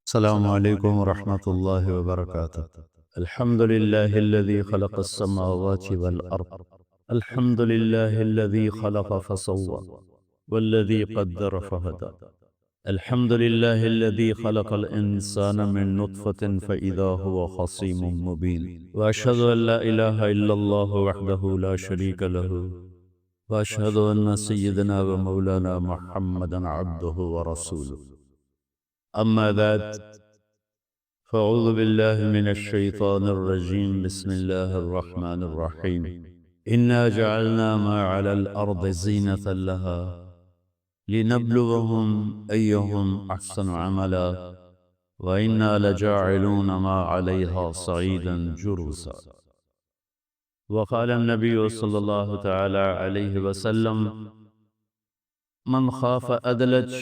السلام عليكم ورحمة الله وبركاته. الحمد لله الذي خلق السماوات والأرض. الحمد لله الذي خلق فسوى والذي قدر فهدى. الحمد لله الذي خلق الإنسان من نطفة فإذا هو خصيم مبين. وأشهد أن لا إله إلا الله وحده لا شريك له، وأشهد أن سيدنا ومولانا محمدا عبده ورسوله. أما بعد، فأعوذ بالله من الشيطان الرجيم. بسم الله الرحمن الرحيم. إنا جعلنا ما على الأرض زينة لها لنبلوهم أيهم أحسن عملا وإنا لجاعلون ما عليها صعيدا جرزا. وقال النبي صلى الله تعالى عليه وسلم: من خاف أدلج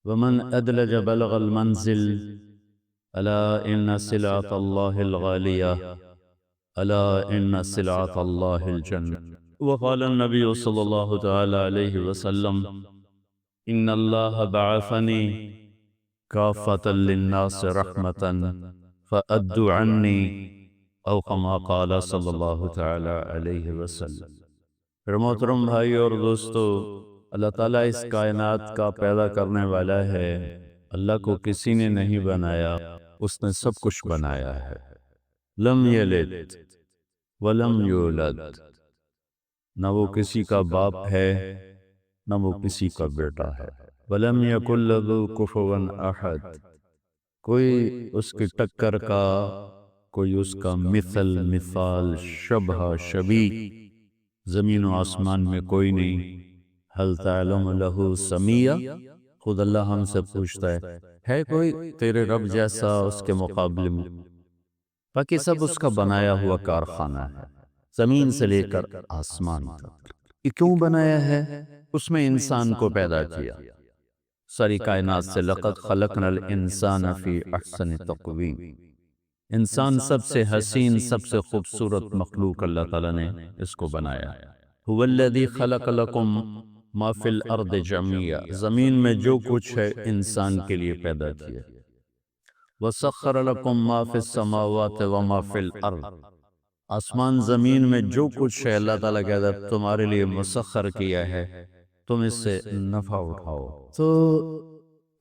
ومن أدلج بلغ المنزل، ألا إن سلعة الله الغالية، ألا إن سلعة الله الجنة. وقال النبي صلى الله تعالى عليه وسلم: إن الله بعثني كافة للناس رحمة فأدوا عني، أو كما قال صلی اللہ تعالی علیہ وسلم. پھر محترم بھائی اور دوستو، اللہ تعالیٰ اس کائنات کا پیدا کرنے والا ہے. اللہ کو کسی نے نہیں بنایا، اس نے سب کچھ بنایا ہے. لم یلد ولم یولد، نہ وہ کسی کا باپ ہے نہ وہ کسی کا بیٹا ہے. ولم یکن لہ کفوا احد، کوئی اس کی ٹکر کا، کوئی اس کا مثل، مثال، شبہ، شبیہ زمین و آسمان میں کوئی نہیں. حل تعلم لہ سمیہ، خود اللہ ہم سے پوچھتا ہے کوئی تیرے رب جیسا اس کے مقابلے میں؟ باقی سب اس کا بنایا ہوا کارخانہ ہے، زمین سے لے کر آسمان تک. یہ کیوں بنایا ہے؟ اس میں انسان کو پیدا کیا. ساری کائنات سے لقد خلقنا الانسان فی احسن تقویم، انسان سب سے حسین، سب سے خوبصورت مخلوق اللہ تعالیٰ نے اس کو بنایا. هو الذی خلق لکم ما فی الارض جميعا، زمین میں جو کچھ ہے انسان کے لیے پیدا کیا. وسخر لکم ما فی السماوات وما فی الارض، آسمان زمین میں جو کچھ ہے اللہ تعالیٰ کہتا ہے تمہارے لیے مسخر کیا ہے، تم اس سے نفع اٹھاؤ. تو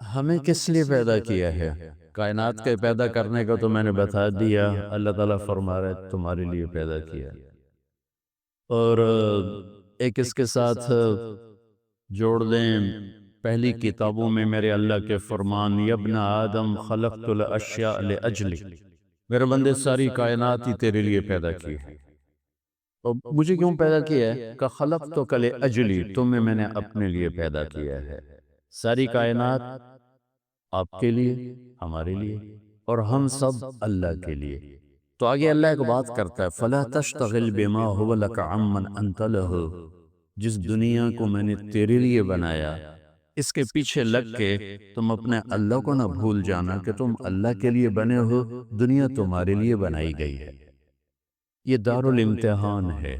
ہمیں کس لیے پیدا کیا ہے؟ کائنات کے پیدا کرنے کا تو میں نے بتا دیا. اللہ تعالیٰ فرما رہا ہے تمہارے لیے پیدا کیا. اور ایک اس کے ساتھ جوڑ دیں، پہلی کتابوں میں میرے اللہ کے فرمان: یا ابن آدم خلقت الاشیاء لاجلک، میرے بندے ساری کائنات ہی تیرے لیے پیدا کی ہے. اور مجھے کیوں پیدا کیا ہے؟ کہ خلقتک لاجلی، تمہیں میں نے اپنے لیے پیدا کیا ہے. ساری کائنات آپ کے لیے، ہمارے لیے، اور ہم سب اللہ کے لیے. تو آگے اللہ ایک بات کرتا ہے: فَلَا تَشْتَغِلْ بِمَا هُوَ لَكَ عَمَّنْ أَنْتَ لَهُ، جس دنیا کو میں نے تیرے لیے بنایا اس کے پیچھے لگ کے تم اپنے اللہ کو نہ بھول جانا کہ تم اللہ کے لیے بنے ہو، دنیا تمہارے لیے بنائی گئی ہے. یہ دار الامتحان ہے.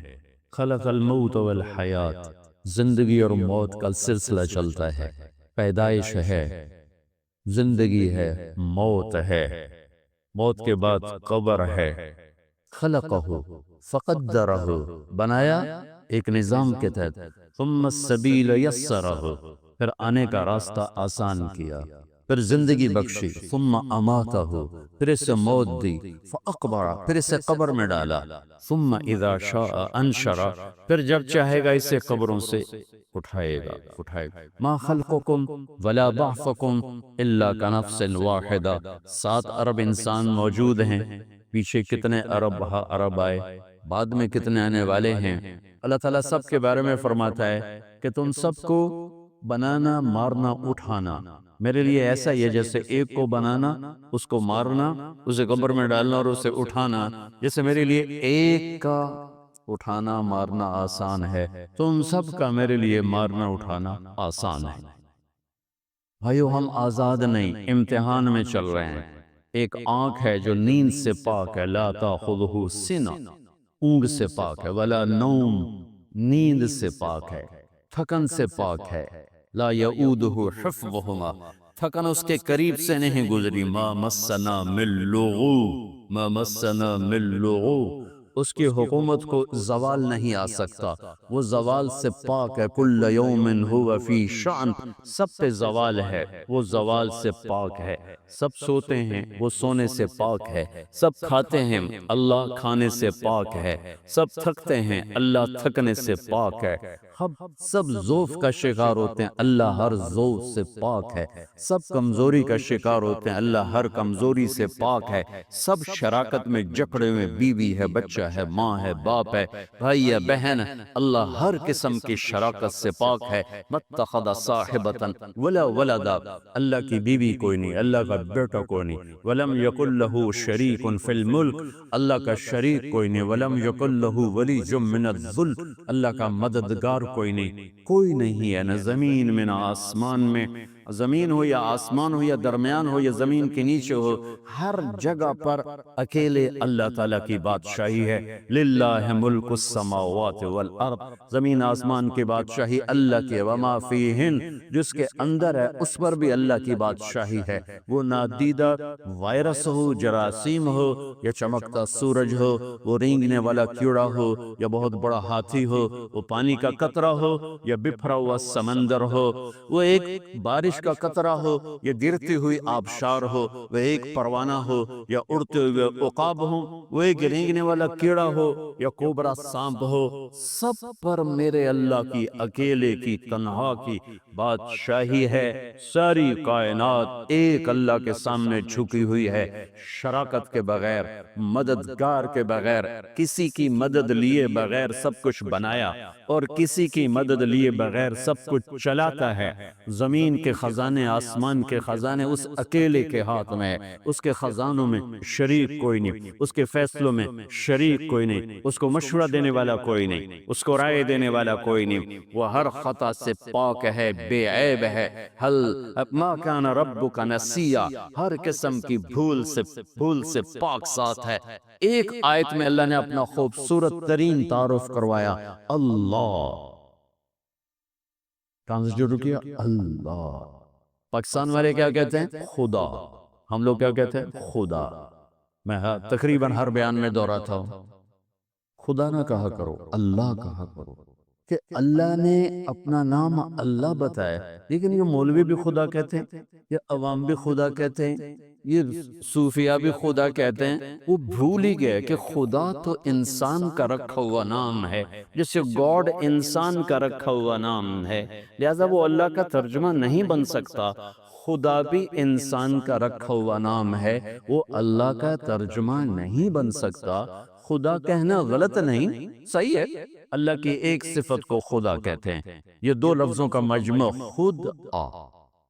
خلق الموت والحیات، زندگی اور موت کا سلسلہ چلتا ہے. پیدائش ہے، زندگی ہے، موت ہے، موت کے بعد قبر ہے. خلقہ فقدرہ، بنایا ایک نظام کے تحت. ثم السبیل یسرہ، پھر آنے کا راستہ آسان کیا. پھر زندگی بخشی. ثم اماتہ، پھر اسے موت دی. فاقبرہ، پھر اسے قبر میں ڈالا. ثم اذا شاء انشرہ، پھر جب چاہے گا اسے قبروں سے اٹھائے گا. ما خلقکم ولا بعثکم الا کنفس واحدہ، 7 ارب انسان موجود ہیں. پیچھے کتنے ارب آئے، بعد میں کتنے آنے والے ہیں. اللہ تعالیٰ سب کے بارے میں فرماتا ہے کہ تم سب کو بنانا، مارنا، اٹھانا میرے لیے ایسا ہی ہے جیسے ایک کو بنانا، اس کو مارنا، اسے قبر میں ڈالنا اور اسے اٹھانا. جیسے میرے لیے ایک کا اٹھانا مارنا آسان ہے، تم سب کا میرے لیے مارنا اٹھانا آسان ہے. بھائیو، ہم آزاد نہیں، امتحان میں چل رہے ہیں. ایک آنکھ ہے جو نیند سے پاک ہے، لا تاخذہ سنہ، اونگ سے پاک ہے. ولا نوم، نیند سے پاک ہے، تھکن سے پاک ہے. لا یعودہ حفظہما، تھکن اس کے قریب سے نہیں گزری. ما مسنا من لغوب، ما مسنا من لغوب. اس کی حکومت کو زوال نہیں آ سکتا، وہ زوال سے پاک ہے. کل یوم ہوا فی شأن، سب پہ زوال ہے، وہ زوال سے پاک ہے. سب سوتے ہیں، وہ سونے سے پاک ہے. سب کھاتے ہیں، اللہ کھانے سے پاک ہے. سب تھکتے ہیں، اللہ تھکنے سے پاک ہے. سب ذوف کا شکار ہوتے ہیں، اللہ ہر ذوف سے پاک ہے. سب کمزوری کا شکار ہوتے ہیں، اللہ ہر کمزوری سے پاک ہے. سب شراکت میں جکڑے ہوئے، بیوی ہے، بچہ ہے، ماں ہے، باپ ہے، بھائی ہے، بہن ہے، اللہ ہر قسم کی شراکت سے پاک ہے. متخذ صاحبۃ ولا ولدا، اللہ کی بیوی کوئی نہیں، اللہ کا بیٹا کوئی نہیں. ولم یکن لہ شریک فی الملک، اللہ کا شریک کوئی نہیں. ولم یکن لہ ولی من الذل، اللہ کا مددگار کوئی نہیں. کوئی نہیں ہے، نہ زمین میں نہ آسمان میں، زمین ہو یا آسمان ہو یا درمیان ہو یا زمین کے نیچے ہو، ہر جگہ پر اکیلے اللہ تعالیٰ کی بادشاہی ہے. للہ ملک السماوات والارض، زمین آسمان کی بادشاہی اللہ کی. وما فیہن، جس کے اندر ہے اس پر بھی اللہ کی بادشاہی ہے. وہ نادیدہ وائرس ہو، جراثیم ہو، یا چمکتا سورج ہو، وہ رینگنے والا کیڑا ہو، یا بہت بڑا ہاتھی ہو، وہ پانی کا قطرہ ہو یا بکھرا ہوا سمندر ہو، وہ ایک بارش کا قطرہ ہو یا گرتی ہوئی آبشار ہو، وہ ایک پروانہ ہو یا اڑتے ہوئے عقاب ہو، وہ ایک رینگنے والا کیڑا ہو یا کوبرا سانپ ہو، سب پر میرے اللہ کی اکیلے کی تنہا کی بادشاہی ہے. ساری کائنات ایک اللہ کے سامنے جھکی ہوئی ہے، شراکت کے بغیر، مددگار کے بغیر، کسی کی مدد لیے بغیر سب کچھ بنایا اور کسی کی مدد لیے بغیر سب کچھ چلاتا ہے. زمین کے خزانے، آسمان کے خزانے اس اکیلے کے ہاتھ میں ہے. اس کے خزانوں میں شریک کوئی نہیں، اس کے فیصلوں میں شریک کوئی نہیں، اس کو مشورہ دینے والا کوئی نہیں، اس کو رائے دینے والا کوئی نہیں. وہ ہر خطا سے پاک ہے، بے عیب ہے. ما کان ربک نسیا، ہر قسم کی بھول سے پاک ساتھ ہے. ایک آیت میں اللہ نے اپنا خوبصورت ترین تعارف کروایا، اللہ. ٹرانسلیٹ کیا، اللہ. پاکستان والے کیا کہتے ہیں؟ خدا. ہم لوگ کیا کہتے ہیں؟ خدا. میں تقریباً ہر بیان میں دہراتا ہوں، خدا نہ کہا کرو، اللہ کہا کرو. کہ اللہ نے اپنا نام اللہ بتایا، لیکن یہ مولوی بھی خدا کہتے ہیں، یہ عوام بھی خدا کہتے ہیں، یہ صوفیہ بھی خدا کہتے ہیں. وہ بھول ہی گئے کہ خدا تو انسان کا رکھا ہوا نام ہے، جسے گاڈ انسان کا رکھا ہوا نام ہے، لہذا وہ اللہ کا ترجمہ نہیں بن سکتا. خدا بھی انسان کا رکھا ہوا نام ہے، وہ اللہ کا ترجمہ نہیں بن سکتا. خدا کہنا غلط نہیں، صحیح ہے. اللہ کی ایک صفت کو خدا کہتے ہیں. یہ دو لفظوں کا مجمع، خود آ،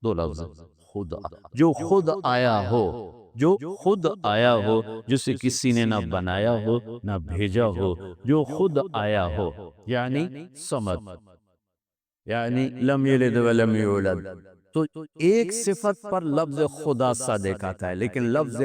دو لفظ، خدا. جو خود آیا ہو، جو خود آیا ہو، جسے کسی نے نہ بنایا ہو نہ بھیجا ہو، جو خود آیا ہو، یعنی صمد، یعنی لم یلد ولم یولد. تو ایک صفت پر لفظ خدا صادق آتا ہے، لیکن لفظ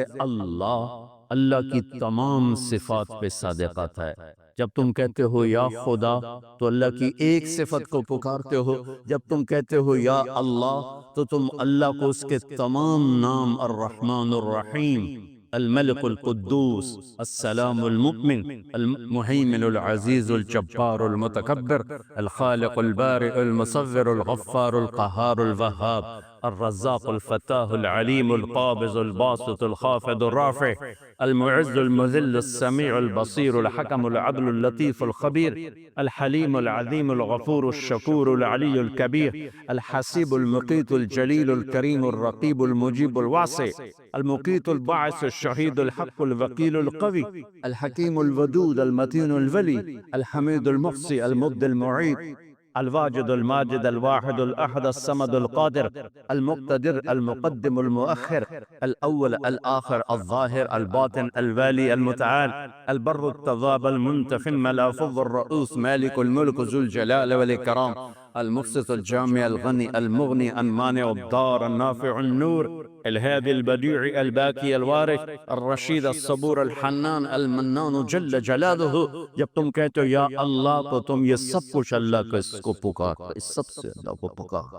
اللہ کی تمام صفات پہ صادق آتا ہے. جب تم کہتے ہو یا خدا تو اللہ کی ایک صفت کو پکارتے ہو، جب تم کہتے ہو یا اللہ تو تم اللہ کو اس کے تمام نام، الرحمن الرحیم، الملك القدوس، السلام المؤمن، المهيمن العزيز الجبار المتكبر، الخالق البارئ المصور الغفار القهار الوهاب، الرزاق الفتاح العليم القابض الباسط الخافض الرافع، المعز المذل السميع البصير الحكم العدل اللطيف الخبير، الحليم العظيم الغفور الشكور العلي الكبير، الحسيب المقيت الجليل الكريم الرقيب المجيب الواسع، المقيت الباعث الشهيد الحق الوكيل القوي، الحكيم الودود المتين الولي، الحميد المحصي المبدي المعيد، الواجد الماجد الواحد الأحد الصمد القادر المقتدر المقدم المؤخر، الأول الآخر الظاهر الباطن الوالي المتعال، البر التواب المنتقم الملافظ الرؤوس مالك الملك ذو الجلال والإكرام، المقسط الجامع الغني المغني المانع الضار النافع النور، الهادي البديع الباقي الوارث الرشيد الصبور الحنان المنان جل جلاله. جب تم کہتے ہو یا اللہ تو تم یہ سب کچھ اللہ کو اس کو پکار، اس سب سے اللہ کو پکار.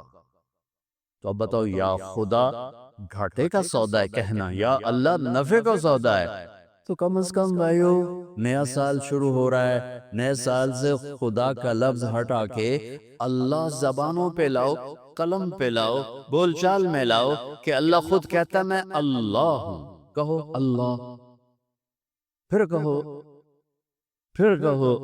تو اب بتاؤ، یا خدا گھاٹے کا سودا ہے کہنا، یا اللہ نفع کا سودا ہے؟ تو کم از کم بھائیو، نیا سال شروع ہو رہا ہے، نئے سال سے خدا کا لفظ ہٹا کے اللہ زبانوں پہ لاؤ، قلم پہ لاؤ، بول چال میں لاؤ کہ اللہ خود کہتا ہے میں اللہ ہوں، کہو اللہ، پھر کہو، پھر کہو،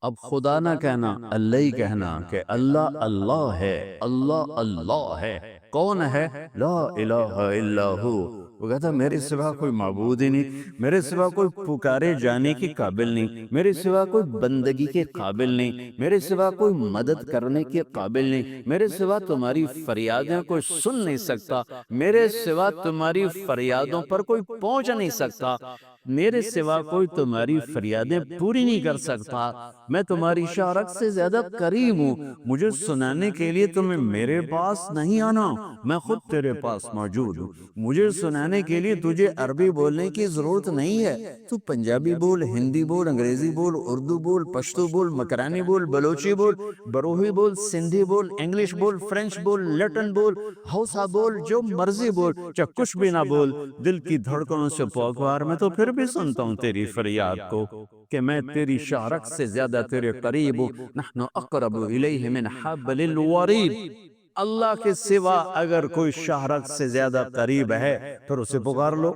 اب خدا نہ کہنا، اللہ ہی کہنا کہ اللہ اللہ ہے، اللہ اللہ ہے۔ کون ہے؟ لا الہ الا ہو۔ وہ کہتا ہے میرے سوا کوئی معبود ہی نہیں، میرے سوا کوئی پکارے جانے کے قابل نہیں، میرے سوا کوئی بندگی کے قابل نہیں، میرے سوا کوئی مدد کرنے کے قابل نہیں، میرے سوا تمہاری فریادیں کوئی سن نہیں سکتا، میرے سوا تمہاری فریادوں پر کوئی پہنچ نہیں سکتا، میرے سوا کوئی تمہاری فریادیں پوری نہیں کر سکتا، میں تمہاری شارک سے زیادہ قریب ہوں، مجھے سنانے کے لیے تمہیں میرے پاس نہیں آنا، میں خود تیرے پاس موجود ہوں، مجھے سنانے کے لیے تجھے عربی بولنے کی ضرورت نہیں ہے، تو پنجابی بول، ہندی بول، انگریزی بول، اردو بول، پشتو بول، مکرانی بول، بلوچی بول، بروہی بول، سندھی بول، انگلش بول، فرینچ بول، لٹن بول، ہausa بول، جو مرضی بول، چاہے کچھ بھی نہ بول، دل کی دھڑکنوں سے پکار، میں تو پھر بھی سنتا ہوں تیری فریاد کو، کہ میں تیری شارک سے زیادہ تیرے قریب ہوں، نحن اقرب الیہ من حبل الورید۔ اللہ کے سوا اگر کوئی شارک سے زیادہ قریب ہے پھر اسے پکار لو،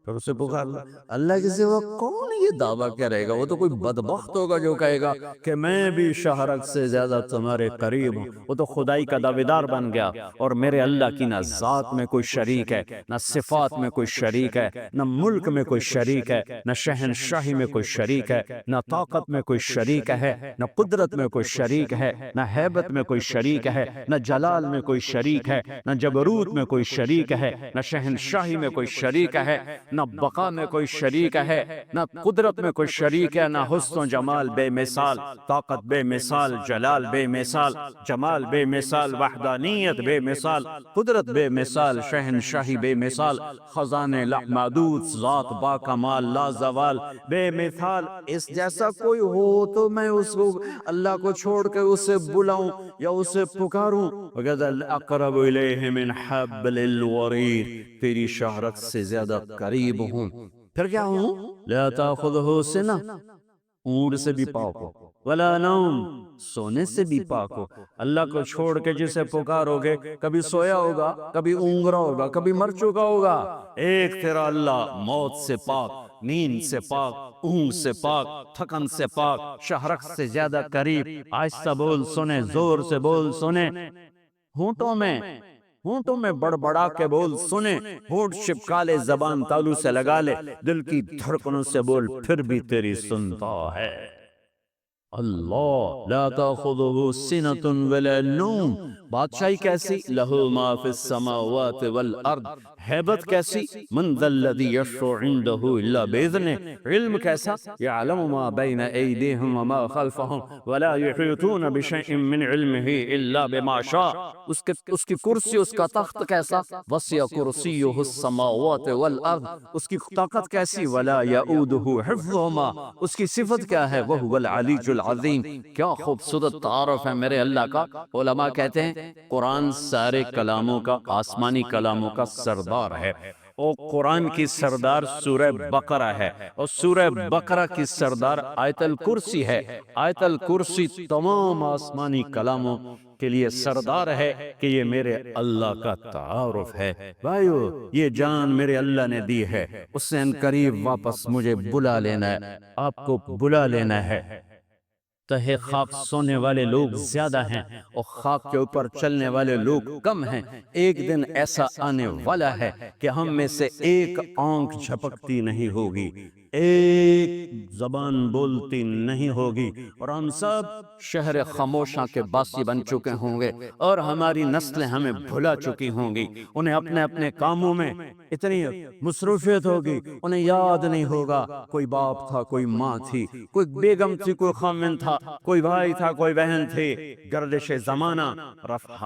پھر اسے پکار لو۔ اللہ کے سوا کون یہ دعویٰ کرے گا؟ وہ تو کوئی بدبخت ہوگا جو کہے گا کہ میں بھی شارک سے زیادہ تمہارے قریب ہوں، وہ تو خدائی کا دعویدار بن گیا۔ اور میرے اللہ کی نہ ذات میں کوئی شریک ہے، نہ صفات میں کوئی شریک ہے، نہ ملک میں کوئی شریک ہے، نہ شہنشاہی میں کوئی شریک ہے، نہ طاقت میں کوئی شریک ہے، نہ قدرت میں کوئی شریک ہے، نہ ہیبت میں کوئی شریک ہے، نہ جلال میں کوئی شریک ہے، نہ جبروت میں کوئی شریک ہے، نہ شہنشاہی میں کوئی شریک ہے، نہ بقا میں کوئی شریک ہے، نہ قدرت میں کوئی شریک ہے، نہ حسن و جمال بے مثال، طاقت بے مثال، جلال بے مثال، جمال بے مثال، وحدانیت بے مثال، قدرت بے مثال، شہنشاہی بے مثال، خزانے لامحدود، ذات با کمال لا زوال بے مثال۔ اس جیسا کوئی ہو تو میں اس کو اللہ کو چھوڑ کے اسے بلاؤں یا اسے پکاروں؟ وَقَدَ اقرب الیہ من حبل الورید، تیری شہرت سے زیادہ قریب ہوں۔ پھر کیا ہوں؟ لا تاخذہ سنہ، اونٹ سے بھی پاک ہو، ولا نوم، سونے سے بھی پاک ہو۔ اللہ کو چھوڑ کے جسے پکارو گے کبھی سویا ہوگا، کبھی اونگ رہا ہوگا، کبھی مر چکا ہوگا۔ ایک تیرا اللہ موت سے پاک، نیند سے پاک، اونگ سے پاک، تھکن سے پاک، شہرک سے زیادہ قریب۔ آہستہ بول سنے، زور سے بول سنے، ہونٹوں میں بڑبڑا کے بول سنے، ہونٹ چپکا لے، زبان تالو سے لگا لے، دل کی دھڑکنوں سے بول پھر بھی تیری سنتا ہے۔ اللہ لا تاخذہ سنۃ ولا نوم، بادشاہی کیسی؟ لہ ما فی السماوات والارض، ہیبت کیسی؟ من ذا الذی یشفع عندہ الا باذنہ، علم کیسا؟ یعلم ما بین ایدیہم وما خلفہم ولا یحیطون بشیء من علمہ الا بما شاء، اس کی کرسی، اس کا تخت کیسا؟ وسع کرسیہ السماوات والارض، اس کی طاقت کیسی؟ ولا یؤودہ حفظہما، اس کی صفت کیا ہے؟ وہو العلی العظیم۔ کیا خوبصورت تعارف ہے میرے اللہ کا۔ علماء کہتے ہیں قرآن سارے کلاموں کا، آسمانی کلاموں کا سردار ہے، اور قرآن کی سردار سورہ بقرہ ہے، اور سورہ بقرہ کی سردار آیت الکرسی ہے۔ آیت الکرسی تمام آسمانی کلاموں کے لیے سردار ہے کہ یہ میرے اللہ کا تعارف ہے۔ بھائیو، یہ جان میرے اللہ نے دی ہے، اس سے ان قریب واپس مجھے بلا لینا ہے، آپ کو بلا لینا ہے۔ تہے خاک سونے والے لوگ زیادہ ہیں اور خاک کے اوپر چلنے والے لوگ کم ہیں۔ ایک دن ایسا آنے والا ہے کہ ہم میں سے ایک آنکھ جھپکتی نہیں ہوگی، ایک زبان بولتی نہیں ہوگی، اور ہم سب شہر خاموشاں کے باسی بن چکے ہوں گے، اور ہماری نسلیں ہمیں بھلا چکی ہوں گی۔ انہیں اپنے اپنے کاموں میں اتنی مصروفیت ہوگی، انہیں یاد نہیں ہوگا کوئی باپ تھا، کوئی ماں تھی، کوئی بیگم تھی، کوئی خامن تھا، کوئی بھائی تھا، کوئی بہن تھی۔ گردش زمانہ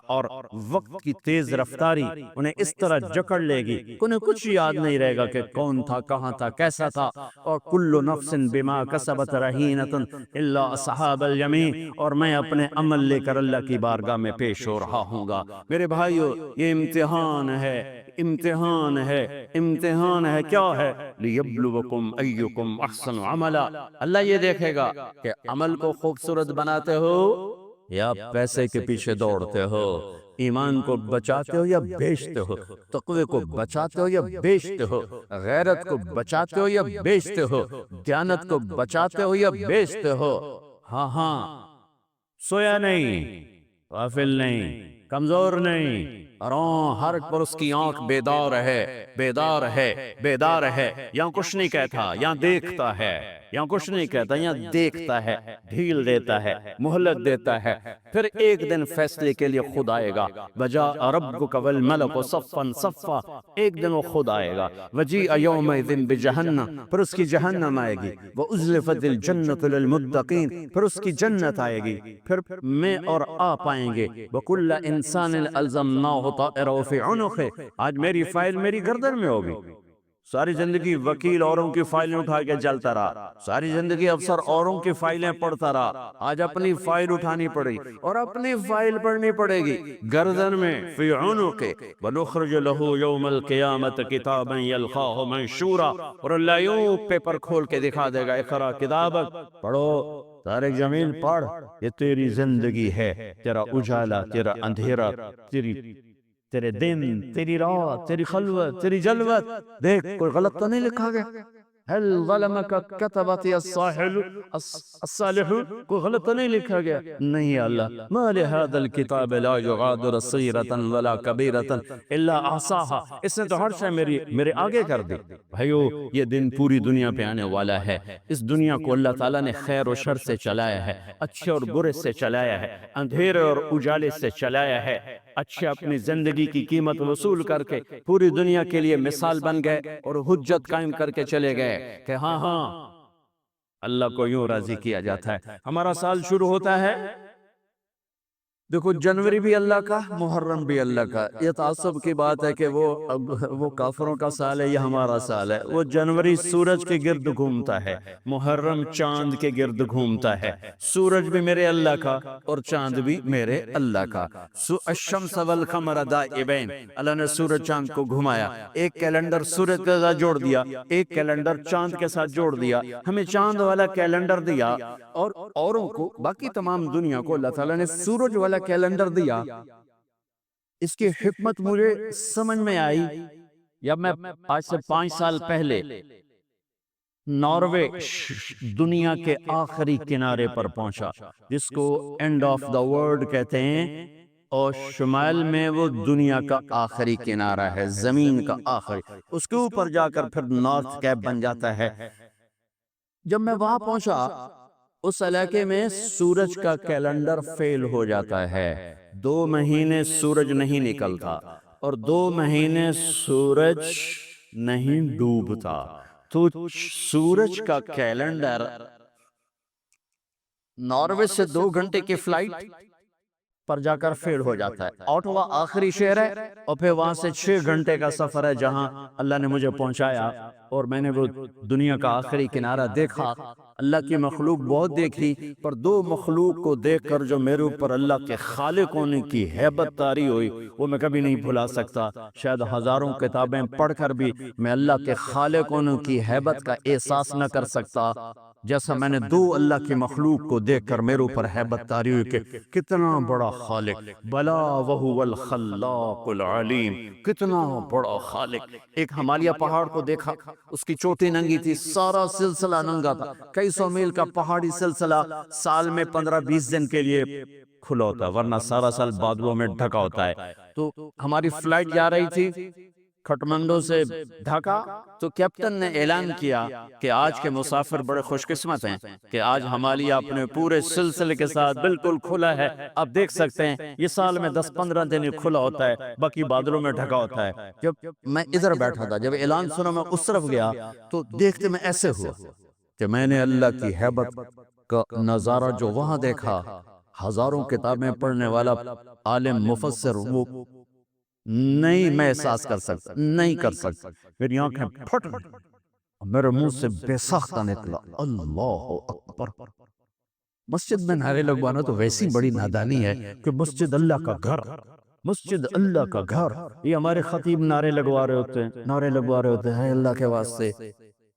اور وقت کی تیز رفتاری انہیں اس طرح جکڑ لے گی، انہیں کچھ یاد نہیں رہے گا کہ کون تھا، کہاں تھا، کیسا تھا۔ اور کل نفس بما کسبت رہینۃ الا اصحاب الیمین، اور میں اپنے عمل لے کر اللہ کی بارگاہ میں پیش ہو رہا ہوں گا۔ میرے بھائیو، یہ امتحان ہے، امتحان ہے، امتحان ہے۔ کیا ہے؟ لیبلوکم ایکم احسن عملا، اللہ یہ دیکھے گا کہ عمل کو خوبصورت بناتے ہو یا پیسے کے پیچھے دوڑتے ہو، ایمان کو بچاتے ہو یا بیچتے ہو، تقوی کو بچاتے ہو یا بیچتے ہو، غیرت کو بچاتے ہو یا بیچتے ہو، دیانت کو بچاتے ہو یا بیچتے ہو۔ ہاں ہاں، سویا نہیں، غافل نہیں، کمزور نہیں، ہر ایک پر اس کی آنکھ بیدار ہے، بیدار ہے، بیدار ہے۔ یہاں کچھ نہیں کہتا، یہاں دیکھتا ہے، یہاں کچھ نہیں کہتا، یہاں دیکھتا ہے، ڈھیل دیتا ہے، مہلت دیتا ہے، پھر ایک دن فیصلے کے لیے خود آئے گا۔ وجاء ربک والملک صفا صفا، ایک دن وہ خود آئے گا۔ وجیء یومئذ بجہنم، پھر اس کی جہنم آئے گی۔ وازلفت الجنۃ للمتقین، پھر اس کی جنت آئے گی، پھر میں اور آپ آئیں گے۔ وکل انسان الزمناہ طائرہ فی عنقہ، آج میری فائل میری گردن میں ہوگی۔ ساری زندگی وکیل اوروں کی فائلیں اٹھا کے چلتا رہا، ساری زندگی افسر اوروں کی فائلیں پڑھتا رہا، آج اپنی فائل اٹھانی پڑی اور اپنی فائل پڑھنی پڑے گی گردن میں، فی عنقہ۔ ونخرج لہ یوم القیامۃ کتابا یلقاہ منشورا، اور اللہ یوں پیپر کھول کے دکھا دے گا، اقرا کتابک، پڑھو طارق جمیل پڑھ، یہ تیری زندگی ہے، تیرا اجالا، تیرا اندھیرا، تیرے دن، تیری رات، تیری خلوت، تیری جلوت، دیکھ کوئی غلط تو نہیں لکھا گیا؟ هل ظلمک کتبت الصالحون، کوئی غلط تو نہیں لکھا گیا؟ نہیں اللہ، ما لهذا الكتاب لا يغادر صغیرۃ ولا کبیرۃ الا احصاها، اس نے تو ہر شے میرے آگے کر دی۔ بھائیو، یہ دن پوری دنیا پہ آنے والا ہے۔ اس دنیا کو اللہ تعالیٰ نے خیر و شر سے چلایا ہے، اچھے اور برے سے چلایا ہے، اندھیرے اور اجالے سے چلایا ہے۔ اچھے اپنی زندگی کی قیمت وصول کر کے پوری دنیا کے لیے مثال بن گئے اور حجت قائم کر کے چلے گئے کہ ہاں ہاں، اللہ کو یوں راضی کیا جاتا ہے۔ ہمارا سال شروع ہوتا ہے، دیکھو جنوری بھی اللہ کا، محرم بھی اللہ کا۔ یہ تعصب کی بات ہے کہ وہ کافروں کا سال ہے یا ہمارا سال ہے۔ وہ جنوری سورج کے گرد گھومتا ہے، محرم چاند کے گرد گھومتا ہے۔ سورج بھی میرے اللہ کا اور چاند بھی میرے اللہ کا۔ الشمس والقمر دائبین، اللہ نے سورج چاند کو گھمایا، ایک کیلنڈر سورج کے ساتھ جوڑ دیا، ایک کیلنڈر چاند کے ساتھ جوڑ دیا، ہمیں چاند والا کیلنڈر دیا، اور اوروں کو، باقی تمام دنیا کو اللہ تعالیٰ نے سورج والا کیلنڈر دیا۔ اس کی حکمت مجھے سمجھ میں آئی جب میں آج سے 5 سال پہلے ناروے دنیا کے آخری کنارے پر پہنچا، جس کو اینڈ آف دا ورلڈ کہتے ہیں، اور شمال میں وہ دنیا کا آخری کنارہ ہے، زمین کا آخری، اس کے اوپر جا کر پھر نارتھ کیپ بن جاتا ہے۔ جب میں وہاں پہنچا، اس علاقے میں سورج کا کیلنڈر فیل ہو جاتا ہے، 2 مہینے سورج نہیں نکلتا اور 2 مہینے سورج نہیں ڈوبتا، تو سورج کا کیلنڈر ناروے سے 2 گھنٹے کی فلائٹ پر جا کر فیل ہو جاتا ہے۔ اوٹوا آخری شہر ہے، اور پھر وہاں سے 6 گھنٹے کا سفر ہے جہاں اللہ نے مجھے پہنچایا، اور میں نے وہ دنیا کا آخری کنارہ دیکھا۔ اللہ کی مخلوق بہت دیکھی، پر 2 مخلوق کو دیکھ کر جو میرے اوپر اللہ کے خالق ہونے کی ہیبت طاری ہوئی، وہ میں کبھی نہیں بھلا سکتا۔ شاید ہزاروں کتابیں پڑھ کر بھی میں اللہ کے خالق ہونے کی ہیبت کا احساس نہ کر سکتا جیسا میں نے 2 اللہ کی مخلوق کو دیکھ کر میرے اوپر ہیبت طاری ہوئی کہ کتنا بڑا خالق، بلا وہو الخلاق العلیم، کتنا بڑا خالق۔ ایک ہمالیہ پہاڑ کو دیکھا، اس کی چوٹی ننگی تھی، سارا سلسلہ ننگا تھا، کئی 100 میل کا پہاڑی سلسلہ سال میں 15-20 دن کے لیے کھلا ہوتا ہے، ورنہ سارا سال بادلوں میں ڈھکا ہوتا ہے۔ تو ہماری فلائٹ جا رہی تھی کھٹمنڈو سے ڈھاکا، تو کیپٹن نے اعلان کیا کہ آج کے مسافر بڑے خوش قسمت ہیں کہ آج ہمالیہ اپنے پورے سلسلے کے ساتھ بالکل کھلا ہے۔ آپ دیکھ سکتے ہیں یہ سال میں 10-15 دن کھلا ہوتا ہے، باقی بادلوں میں ڈھکا ہوتا ہے۔ جب میں ادھر بیٹھا تھا، جب اعلان سنا میں اس طرف گیا، تو دیکھتے میں ایسے ہوا کہ میں نے اللہ کی ہیبت کا نظارہ جو وہاں دیکھا، ہزاروں کتابیں پڑھنے والا عالم مفسر، وہ نہیں میں احساس کر سکتا، نہیں کر سکتا، میری آنکھیں پھٹ گئی۔ میرے منہ سے بے ساختہ نکلا اللہ اکبر۔ مسجد میں نعرے لگوانا تو ویسی بڑی نادانی ہے کہ مسجد اللہ کا گھر، مسجد اللہ کا گھر، یہ ہمارے خطیب نعرے لگوا رہے ہوتے ہیں، نعرے لگوا رہے ہوتے ہیں اللہ کے واسطے۔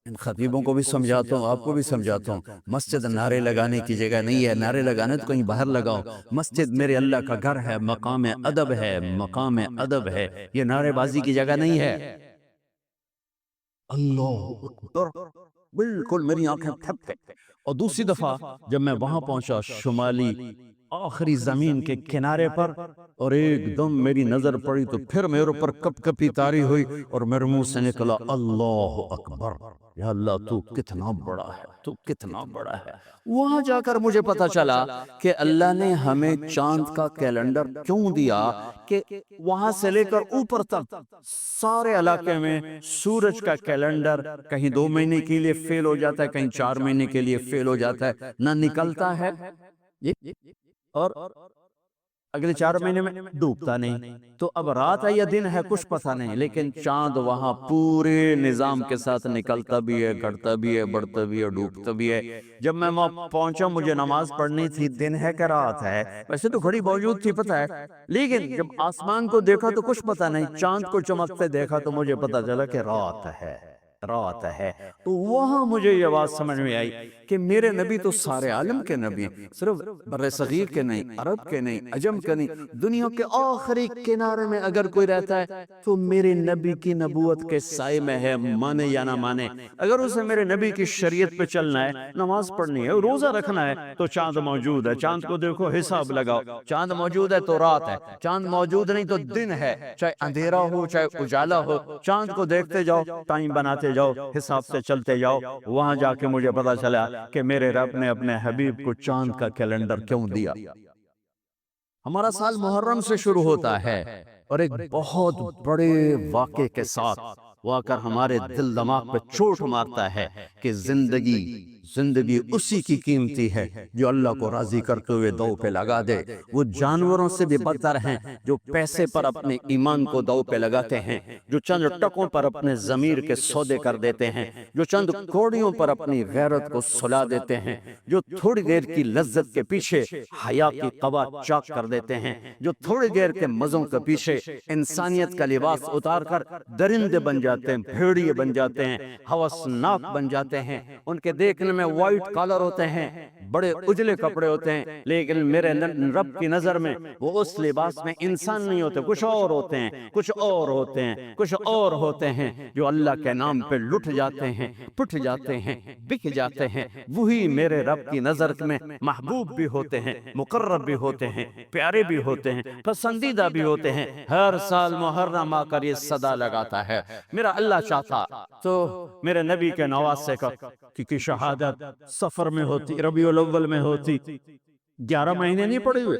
ان خطیبوں کو بھی سمجھاتا ہوں، آپ کو بھی سمجھاتا ہوں، مسجد نعرے لگانے کی جگہ نہیں ہے، نعرے لگانے تو کہیں باہر لگاؤ، مسجد میرے اللہ کا گھر ہے، مقام ادب ہے، مقام ادب ہے، یہ نعرے بازی کی جگہ نہیں ہے۔ اللہ اکبر، بالکل میری آنکھیں تھپ گئی۔ اور دوسری دفعہ جب میں وہاں پہنچا شمالی آخری زمین کے کنارے پر، اور ایک دم میری نظر پڑی تو پھر میرے اوپر کپ کپی طاری ہوئی اور میرے منہ سے نکلا اللہ اکبر، یا اللہ تو کتنا بڑا ہے، تو کتنا بڑا ہے۔ وہاں جا کر مجھے پتا چلا کہ اللہ نے ہمیں چاند کا کیلنڈر کیوں دیا، کہ وہاں سے لے کر اوپر تک سارے علاقے میں سورج کا کیلنڈر کہیں 2 مہینے کے لیے فیل ہو جاتا ہے، کہیں 4 مہینے کے لیے فیل ہو جاتا ہے، نہ نکلتا ہے اور اگلے 4 مہینے میں ڈوبتا نہیں۔ تو اب رات ہے یا دن ہے کچھ پتہ نہیں، لیکن چاند وہاں پورے نظام کے ساتھ نکلتا بھی ہے، گھٹتا بھی ہے، بڑھتا بھی ہے، ڈوبتا بھی ہے۔ جب میں وہاں پہنچا مجھے نماز پڑھنی تھی، دن ہے کہ رات ہے، ویسے تو گھڑی موجود تھی پتہ ہے، لیکن جب آسمان کو دیکھا تو کچھ پتہ نہیں، چاند کو چمکتے دیکھا تو مجھے پتہ چلا کہ رات ہے، رات ہے۔ تو وہاں مجھے یہ بات سمجھ میں آئی کہ میرے نبی تو سارے عالم کے نبی ہیں، صرف بر صغیر کے نہیں، عرب کے نہیں، عجم کے نہیں، دنیا کے آخری کنارے میں اگر کوئی رہتا ہے تو میرے نبی کی نبوت کے سائے میں ہے، مانے یا نہ مانے۔ اگر اسے میرے نبی کی شریعت پہ چلنا ہے، نماز پڑھنی ہے، روزہ رکھنا ہے، تو چاند موجود ہے، چاند کو دیکھو، حساب لگاؤ، چاند موجود ہے تو رات ہے، چاند موجود نہیں تو دن ہے، چاہے اندھیرا ہو چاہے اجالا ہو، چاند کو دیکھتے جاؤ، ٹائم بناتے جاؤ، حساب سے چلتے جاؤ۔ وہاں جا کے مجھے پتا چلا کہ میرے رب نے اپنے حبیب کو چاند کا کیلنڈر کیوں دیا۔ ہمارا سال محرم سے شروع ہوتا ہے اور ایک بہت بڑے واقعے کے ساتھ وہ آ کر ہمارے دل دماغ پہ چوٹ مارتا ہے کہ زندگی اسی کی قیمتی ہے جو اللہ کو راضی کرتے ہوئے دو پہ لگا دے۔ وہ جانوروں سے بھی بدتر ہیں جو پیسے پر اپنے ایمان کو دو پہ لگاتے ہیں، جو چند ٹکوں پر اپنے ضمیر کے سودے کر دیتے ہیں، جو چند کوڑیوں پر اپنی غیرت کو سلا دیتے ہیں، جو تھوڑی دیر کی لذت کے پیچھے حیا کی قبا چاک کر دیتے ہیں، جو تھوڑی دیر کے مزوں کے پیچھے انسانیت کا لباس اتار کر درندے بن جاتے ہیں، بھیڑیے بن جاتے ہیں، ہوسناک بن جاتے ہیں۔ ان کے دیکھنے میں وائٹ کالر ہوتے ہیں، بڑے اجلے کپڑے ہوتے ہیں، لیکن میرے رب کی نظر میں وہ اس لباس میں انسان نہیں ہوتے، کچھ اور ہوتے ہیں، کچھ اور ہوتے ہیں، کچھ اور ہوتے ہیں، جو اللہ کے نام پہ لٹ جاتے ہیں، پٹ جاتے ہیں، بک جاتے ہیں۔ وہی میرے رب کی نظر میں محبوب بھی ہوتے ہیں، مقرب بھی ہوتے ہیں، پیارے بھی ہوتے ہیں، پسندیدہ بھی ہوتے ہیں۔ ہر سال محرم آ کر یہ صدا لگاتا ہے، میرا اللہ چاہتا تو میرے نبی کے نواسے کی شہادت سفر میں ہوتی، ربیع الاول میں ہوتی، 11 مہینے نہیں پڑے ہوئے،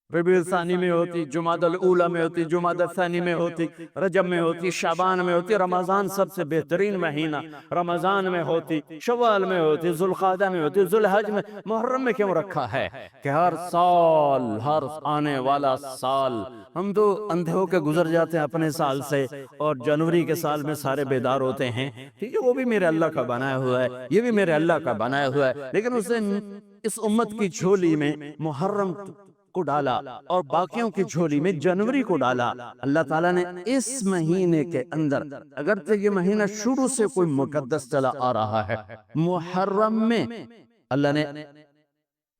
ربیع الثانی میں ہوتی، جمادی الاولی میں ہوتی، جمادی الثانی میں ہوتی، رجب میں ہوتی، شعبان میں ہوتی، رمضان سب سے بہترین مہینہ رمضان میں ہوتی، شوال میں ہوتی، ذوالقعدہ میں ہوتی، ذوالحج میں۔ محرم میں کیوں رکھا ہے کہ ہر سال، ہر آنے والا سال ہم تو اندھے ہو کے گزر جاتے ہیں اپنے سال سے، اور جنوری کے سال میں سارے بیدار ہوتے ہیں، ٹھیک ہے، وہ بھی میرے اللہ کا بنایا ہوا ہے، یہ بھی میرے اللہ کا بنایا ہوا ہے، لیکن اسے اس امت کی جھولی میں محرم کو ڈالا اور باقیوں کی جھولی میں جنوری کو ڈالا۔ اللہ تعالیٰ نے اس مہینے کے اندر، اگرچہ یہ مہینہ شروع سے کوئی مقدس چلا آ رہا ہے، محرم میں اللہ نے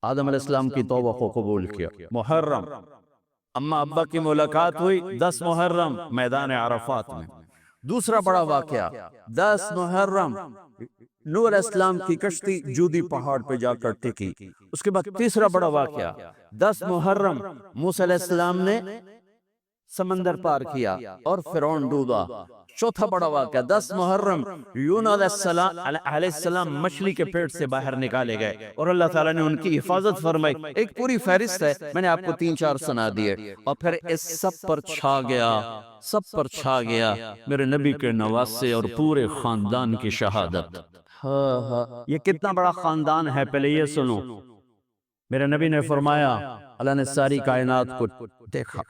آدم علیہ السلام کی توبہ کو قبول کیا۔ محرم اما ابا کی ملاقات ہوئی 10 محرم میدان عرفات میں۔ دوسرا بڑا واقعہ 10 محرم نوح علیہ السلام کی کشتی جودی پہاڑ پہ جا کر ٹکی۔ اس کے بعد تیسرا بڑا واقعہ 10 محرم موسیٰ علیہ السلام نے سمندر پار کیا اور فرعون ڈوبا۔ چوتھا بڑا واقعہ 10 محرم یونس علیہ السلام مچھلی کے پیٹ سے باہر نکالے گئے اور اللہ تعالیٰ نے ان کی حفاظت فرمائی۔ ایک پوری فہرست ہے، میں نے آپ کو 3-4 سنا دیے، اور پھر اس سب پر چھا گیا میرے نبی کے نواسے اور پورے خاندان کی شہادت۔ یہ کتنا بڑا خاندان ہے، پہلے یہ سنو۔ میرے نبی نے فرمایا، اللہ نے ساری کائنات کو دیکھا،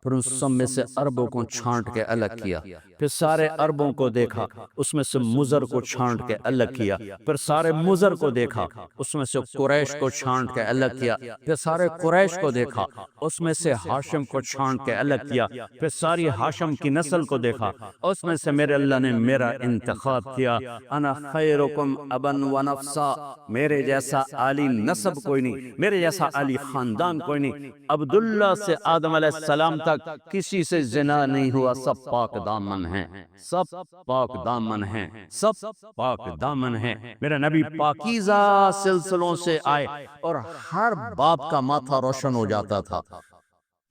پھر اس سب میں سے عربوں کو چھانٹ کے الگ کیا، پھر سارے عربوں کو دیکھا، اس میں سے مضر کو چھانٹ کے الگ کیا، پھر سارے مضر کو دیکھا، اس میں سے قریش کو چھانٹ کے الگ کیا، پھر سارے قریش کو دیکھا، اس میں سے ہاشم کو چھانٹ کے الگ کیا، پھر ساری ہاشم کی نسل کو دیکھا، اس میں سے میرے اللہ نے میرا انتخاب کیا۔ انا خیرکم ابن و نفسا، میرے جیسا عالی نسب کوئی نہیں، میرے جیسا عالی خاندان کوئی نہیں۔ عبداللہ سے آدم علیہ السلام تک کسی سے زنا نہیں ہوا، سب پاک دامن ہیں، سب پاک دامن ہیں، سب پاک دامن ہیں۔ میرا نبی پاکیزہ سلسلوں سے آئے اور ہر باپ کا ماتھا روشن ہو جاتا تھا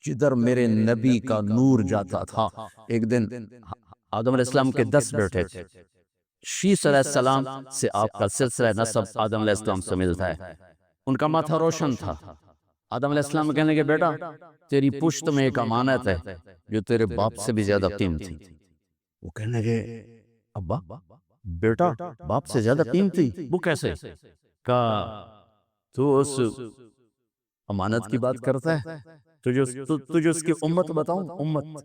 جدھر میرے نبی کا نور جاتا تھا۔ ایک دن آدم علیہ السلام کے 10 بیٹے تھے، شیث علیہ السلام سے آپ کا سلسلہ نسب آدم علیہ السلام سے ملتا ہے، ان کا ماتھا روشن تھا۔ آدم علیہ السلام کہنے لگے بیٹا تیری پشت میں ایک امانت ہے جو تیرے باپ سے بھی زیادہ قیمتی۔ وہ کہنے لگے ابا بیٹا باپ سے زیادہ قیمتی، وہ کیسے؟ کہا تو اس امانت کی بات کرتا ہے، تجھے اس کی امت بتاؤں؟ امت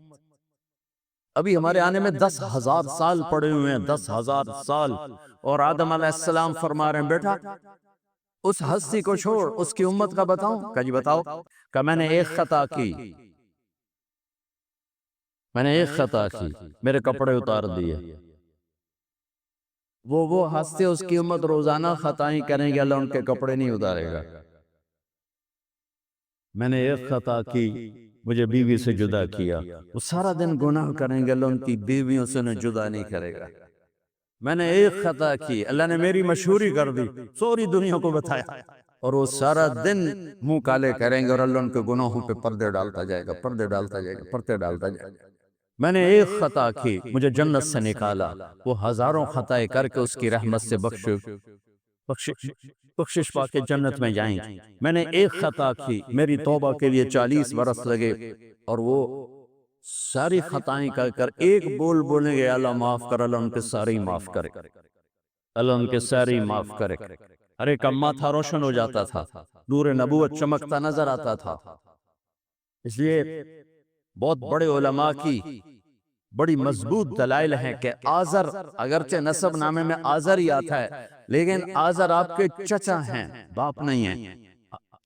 ابھی ہمارے آنے میں 10,000 سال پڑے ہوئے ہیں، 10,000 سال، اور آدم علیہ السلام فرما رہے ہیں بیٹا اس ہستی کو چھوڑ، اس کی امت کا بتاؤں؟ کہا جی بتاؤ۔ کہ میں نے ایک خطا کی، میں نے ایک خطا کی، میرے کپڑے اتار دیے۔ وہ ہستے اس کی امت روزانہ خطائیں کریں گے، اللہ ان کے کپڑے نہیں اتارے گا۔ میں نے ایک خطا کی، مجھے بیوی سے جدا کیا، وہ سارا دن گناہ کریں گے، اللہ ان کی بیویوں سے انہیں جدا نہیں کرے گا۔ میں نے ایک خطا کی، اللہ نے میری مشہوری کر دی، سوری دنیا کو بتایا، اور وہ سارا دن منہ کالے کریں گے اور اللہ ان کے گناہوں پہ پردے ڈالتا جائے گا، پردے ڈالتا جائے گا، پردے ڈالتا جائے گا۔ میں نے ایک خطا کی، مجھے جنت سے نکالا، وہ ہزاروں خطائیں کر کے اس کی رحمت سے بخشش پا کے جنت میں جائیں گے۔ میں نے ایک خطا کی، میری توبہ کے لیے 40 برس لگے، اور وہ ساری خطائیں کر کر ایک بول بولیں گے اللہ معاف کر، اللہ ان کے سارے معاف کرے، اللہ ان کے سارے معاف کرے۔ ہر ایک کا ماتھا روشن ہو جاتا تھا، نور نبوت چمکتا نظر آتا تھا۔ اس لیے بہت بڑے علماء کی بڑی مضبوط دلائل ہیں کہ آزر، اگرچہ نسب نامے میں آزر ہی آتا ہے، لیکن آزر آپ کے چچا ہیں، باپ نہیں ہیں،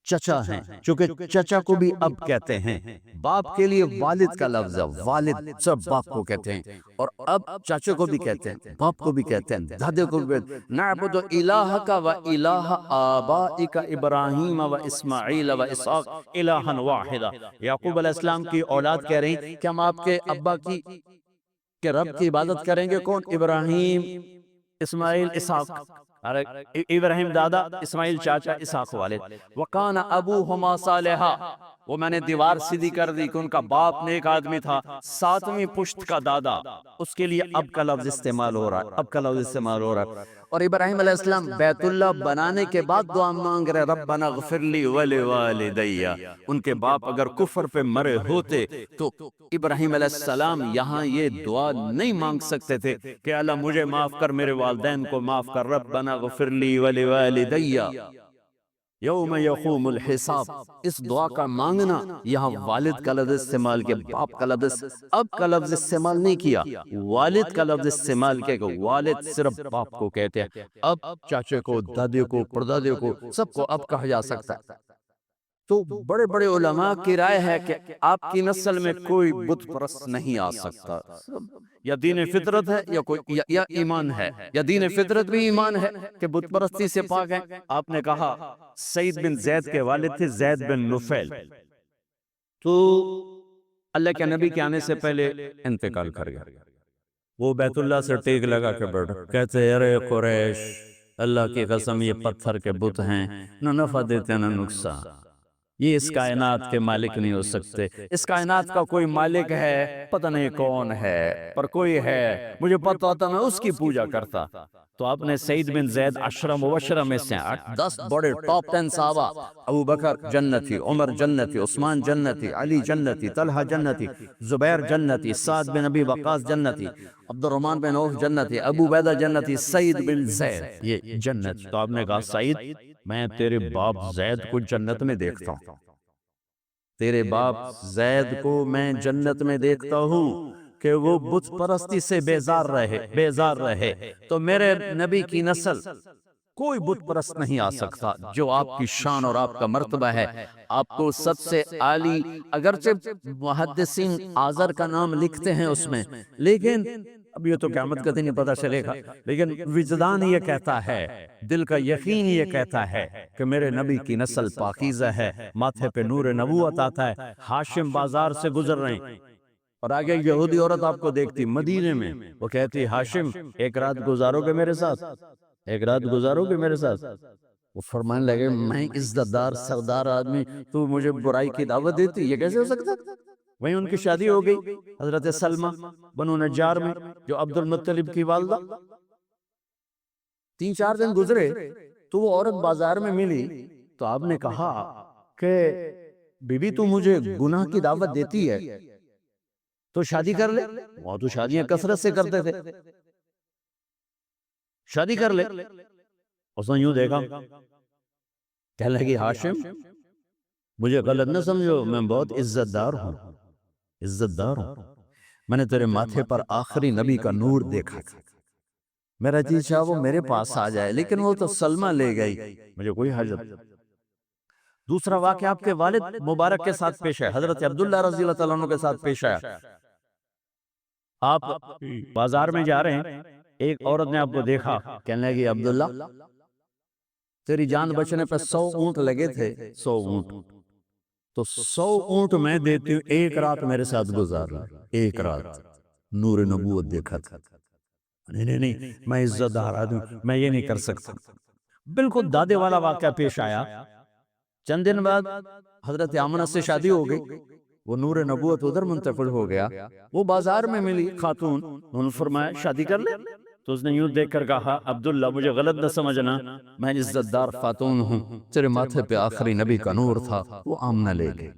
چچا ہیں، چونکہ چچا کو بھی اب کہتے ہیں۔ باپ کے لیے والد کا لفظ ہے، والد سب باپ کو کہتے ہیں، اور اب چاچے کو بھی کہتے ہیں، باپ کو بھی کہتے ہیں، دادے کو بھی کہتے ہیں۔ نعبد الہک و الہ آبائک ابراہیم و اسماعیل و اسحاق الہا واحدا۔ یعقوب علیہ السلام کی اولاد کہہ رہی ہیں کہ ہم آپ کے ابا کی کہ رب کی عبادت کریں گے، کون؟ ابراہیم، اسماعیل، اسحاق۔ ابراہیم دادا، اسماعیل چاچا، اسحاق والد۔ وَقَانَ أَبُوهُمَا صَالِحًا، وہ میں نے دیوار سیدھی کر دی کہ ان کا باپ نیک آدمی تھا، 7ویں پشت کا دادا، اس کے لیے اب کا لفظ استعمال ہو رہا ہے، اب کا لفظ استعمال ہو رہا ہے۔ اور ابراہیم علیہ السلام بیت اللہ بنانے کے بعد دعا مانگ رہے ربنا اغفر لی ولوالدی۔ ان کے باپ اگر کفر پہ مرے ہوتے تو ابراہیم علیہ السلام یہاں یہ دعا نہیں مانگ سکتے تھے کہ اللہ مجھے معاف کر، میرے والدین کو معاف کر، ربنا اغفر لی ولوالدی یوم یقوم الحساب۔ اس دعا کا مانگنا یہاں والد کا لفظ استعمال کیا، باپ کا لفظ، اب کا لفظ استعمال نہیں کیا، والد کا لفظ استعمال کیا کہ والد صرف باپ کو کہتے ہیں، اب چاچے کو، دادے کو، پردادے کو، سب کو اب کہا جا سکتا ہے۔ تو بڑے بڑے علماء کی رائے ہے کہ آپ کی نسل میں کوئی بت پرست نہیں آ سکتا، یا دین فطرت ہے یا ایمان ہے، یا دین فطرت بھی ایمان ہے کہ بت پرستی سے پاک ہے۔ آپ نے کہا سعید بن زید کے والد تھے زید بن نفیل، تو اللہ کے نبی کے آنے سے پہلے انتقال کر گیا۔ وہ بیت اللہ سے ٹیک لگا کے بیٹھا، کہتے ارے قریش، اللہ کی قسم یہ پتھر کے بت ہیں، نہ نفع دیتے نہ نقصان، یہ اس کائنات کے مالک نہیں ہو سکتے۔ اس کائنات کا کوئی مالک ہے، پتہ نہیں کون ہے، پر کوئی ہے، مجھے پتہ ہوتا میں اس کی پوجا کرتا۔ تو آپ نے سعید بن زید 10 مبشرہ میں سے 10 بڑے ٹاپ 10 صحابہ، ابو بکر جنتی، عمر جنتی، عثمان جنتی، علی جنتی، طلحہ جنتی، زبیر جنتی، سعد بن ابی وقاص جنتی، عبد الرحمن بن عوف جنتی، ابو عبیدہ جنتی، سعید بن زید یہ جنت۔ تو آپ نے کہا سعید میں تیرے باپ زید کو جنت میں دیکھتا ہوں۔ تیرے باپ زید کو میں جنت میں دیکھتا ہوں کہ وہ بت پرستی سے بیزار رہے تو میرے نبی کی نسل کوئی بت پرست نہیں آ سکتا جو آپ کی شان اور آپ کا مرتبہ ہے۔ آپ کو سب سے عالی، اگرچہ محدثین آذر کا نام لکھتے ہیں اس میں، لیکن اب یہ تو قیامت کا دن ہی پتہ چلے گا، لیکن وجدان یہ کہتا ہے، دل کا یقین یہ کہتا ہے کہ میرے نبی کی نسل پاکیزہ ہے، ماتھے پہ نور نبوت آتا ہے، ہاشم بازار سے گزر رہے ہیں، اور آگے یہودی عورت آپ کو دیکھتی مدینے میں، وہ کہتی ہاشم ایک رات گزارو گے میرے ساتھ، ایک رات گزارو گے میرے ساتھ؟ وہ فرمانے لگے میں عزت دار سردار آدمی، تو مجھے برائی کی دعوت دیتی، یہ کیسے ہو سکتا؟ وہیں ان کی شادی ہو گئی حضرت سلمہ بنو نجار میں، جو عبد المطلب کی والدہ۔ 3-4 دن گزرے تو وہ عورت بازار میں ملی، تو آپ نے کہا کہ بی بی تو مجھے گناہ کی دعوت دیتی ہے تو شادی کر لے، وہ تو شادیاں کثرت سے کرتے تھے، شادی کر لے۔ اس نے یوں دیکھا، کہنے لگی ہاشم مجھے غلط نہ سمجھو، میں بہت عزت دار ہوں، عزت دار ہوں، میں نے تیرے ماتھے پر آخری نبی کا نور دیکھا تھا، میرا جی چاہا وہ میرے پاس آ جائے، لیکن وہ تو سلمہ لے گئی، مجھے کوئی حاجت۔ دوسرا واقعہ آپ کے والد مبارک کے ساتھ پیش ہے، حضرت عبداللہ رضی اللہ تعالیٰ عنہ کے ساتھ پیش آیا۔ آپ بازار میں جا رہے ہیں، ایک عورت نے آپ کو دیکھا، کہنے لگی عبداللہ تیری جان بچنے پہ 100 اونٹ لگے تھے، 100 اونٹ، تو 100 اونٹ میں دیتی ہوں، ایک رات میرے ساتھ گزار لے، ایک رات نور نبوت دیکھا تھا۔ نہیں میں عزت دار آدمی، میں یہ نہیں کر سکتا۔ بالکل دادے والا واقعہ پیش آیا۔ چند دن بعد حضرت آمنہ سے شادی ہو گئی، وہ نور نبوت ادھر منتقل ہو گیا، وہ بازار میں ملی خاتون، انہوں نے فرمایا شادی کر لے، تو اس نے یوں دیکھ کر کہا عبداللہ مجھے غلط نہ سمجھنا، میں عزت دار خاتون ہوں، تیرے ماتھے پہ آخری نبی کا نور تھا، وہ آمنہ لے گئے۔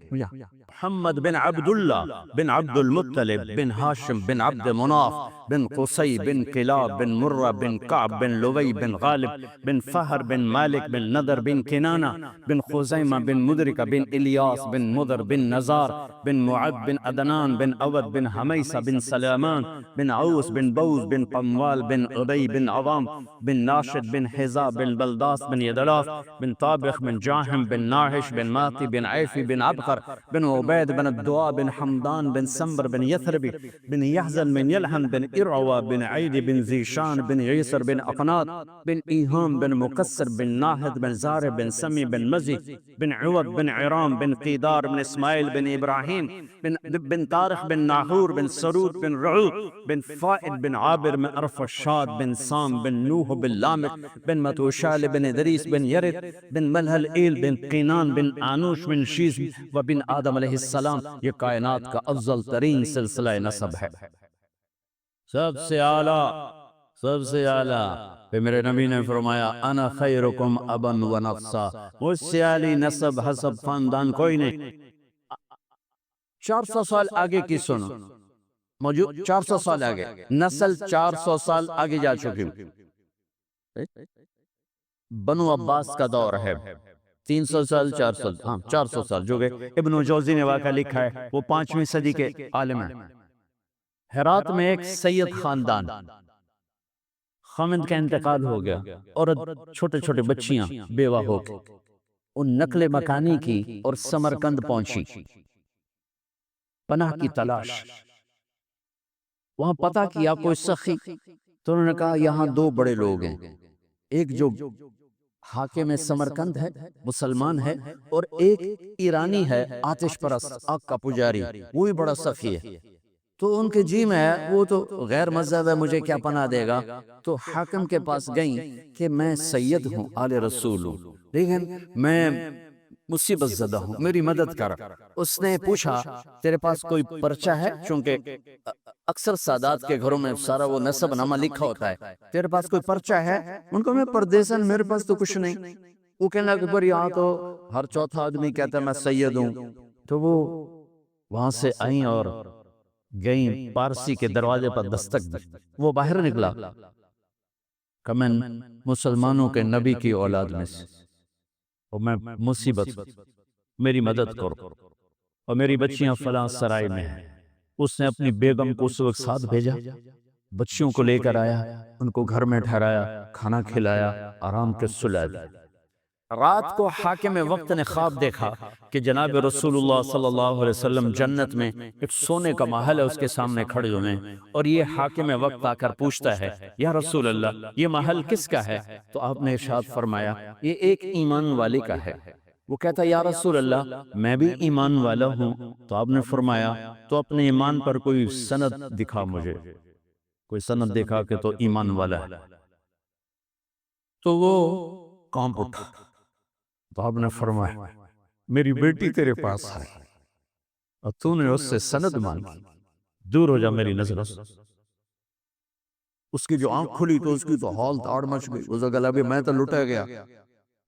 محمد بن عبداللہ بن عبد المطلب بن ہاشم بن عبد مناف بن قصی بن کلاب بن مرہ بن کعب بن لوی بن غالب بن فہر بن مالک بن نضر بن کنانہ بن خزیمہ بن مدرکہ بن الیاس بن مدر بن نزار بن معد بن عدنان بن عود بن حمیسہ بن سلامان بن عوس بن بوز بن قموال بن عبی بن عوام بن ناشد بن حزا بن بلداس بن یدلاف بن طابخ بن جاہم بن ناحش بن ماتی بن عیفی بن عبقر بن عبید بن الدعاء بن حمدان بن سمبر بن یثربی بن یحزن بن یلحن بن ارعوا بن عید بن زیشان بن عیسر بن اقناط بن ایہام بن مکسر بن ناہد بن زار بن سمی بن مزی بن عوض بن عرام بن قیدار بن اسماعیل بن ابراہیم بن طارق بن ناحور بن سرود بن رعود بن فائد بن عابر بن ارفشاد بن سام بن نوح بن لامق بن متوشال بن ادریس بن یرد بن ملحل ایل بن قینان بن آنوش بن شیز و بن آدم علیہ السلام۔ یہ کائنات کا افضل ترین سلسلہ نسب ہے، سب سے اعلیٰ، سب سے اعلیٰ۔ پھر میرے نبی نے فرمایا انا خیرکم ابا و نفسا، مجھ سے اعلی نسب حسب خاندان کوئی نہیں۔ 400 سال آگے کی سنو، موجود 400 سال آگے، نسل 400 سال آگے جا چکی ہوں۔ بنو عباس کا دور ہے، 300 سال 400، ہاں 400 سال جو گئے۔ ابن جوزی نے واقعہ لکھا ہے، وہ 5ویں صدی کے عالم ہیں۔ ہرات میں ایک سید خاندان، خامد کا انتقال ہو گیا، عورت چھوٹے چھوٹے بچیاں بیوہ ہو کے ان نقل مکانی کی اور سمرقند پہنچی، پناہ کی تلاش۔ وہاں پتہ کیا کوئی سخی، تو انہوں نے کہا یہاں 2 بڑے لوگ ہیں، ایک جو حاکم سمرقند ہے مسلمان ہے، اور ایک ایرانی ہے آتش پرست آگ کا پجاری، وہ بھی بڑا سخی ہے۔ تو ان کے جی میں ہے وہ تو غیر مذہب ہے، مجھے کیا پناہ دے گا؟ تو حاکم کے پاس گئیں کہ میں سید ہوں، آل رسول ہوں، لیکن میں مصیبت زدہ ہوں، میری مدد کر۔ اس نے پوچھا تیرے پاس کوئی پرچہ ہے؟ چونکہ اکثر سادات کے گھروں میں سارا وہ نسب نامہ لکھا ہوتا ہے، تیرے پاس کوئی پرچہ ہے؟ ان کو میں پردیسن، میرے پاس تو کچھ نہیں۔ وہ کہنے لگا پر یہاں تو ہر چوتھا آدمی کہتا ہے میں سید ہوں۔ تو وہ وہاں سے آئیں اور گئیں پارسی کے دروازے پر دستک دی، وہ باہر نکلا کہ میں مسلمانوں کے نبی کی اولاد میں سے، اور میں مصیبت، میری مدد کرو۔ اور میری بچیاں فلاں سرائے میں ہیں۔ اس نے اپنی بیگم کو اس وقت ساتھ بھیجا، بچیوں کو لے کر آیا، ان کو گھر میں ٹھہرایا، کھانا کھلایا، آرام کے سلا دیا۔ رات کو حاکم وقت نے خواب دیکھا کہ جناب رسول اللہ صلی اللہ علیہ وسلم جنت میں ایک سونے کا محل ہے، اس کے سامنے کھڑے ہوئے ہیں، اور یہ حاکم وقت آ کر پوچھتا ہے یا رسول اللہ یہ محل کس کا ہے؟ تو آپ نے ارشاد فرمایا یہ ایک ایمان والے کا ہے۔ وہ کہتا یا رسول اللہ میں بھی ایمان والا ہوں۔ تو آپ نے فرمایا تو اپنے ایمان پر کوئی سند دکھا مجھے، کوئی سند دکھا کہ تو ایمان والا ہے۔ تو وہ کانپ اٹھا۔ تو آپ نے فرمایا میری بیٹی تیرے پاس ہے اور تو نے اس سے سند مانگی، دور ہو جا میری نظروں سے۔ اس کی جو آنکھ کھلی تو اس کی تو ہال تاڑ مچ گئی، اس نے کہا میں تو لٹا گیا،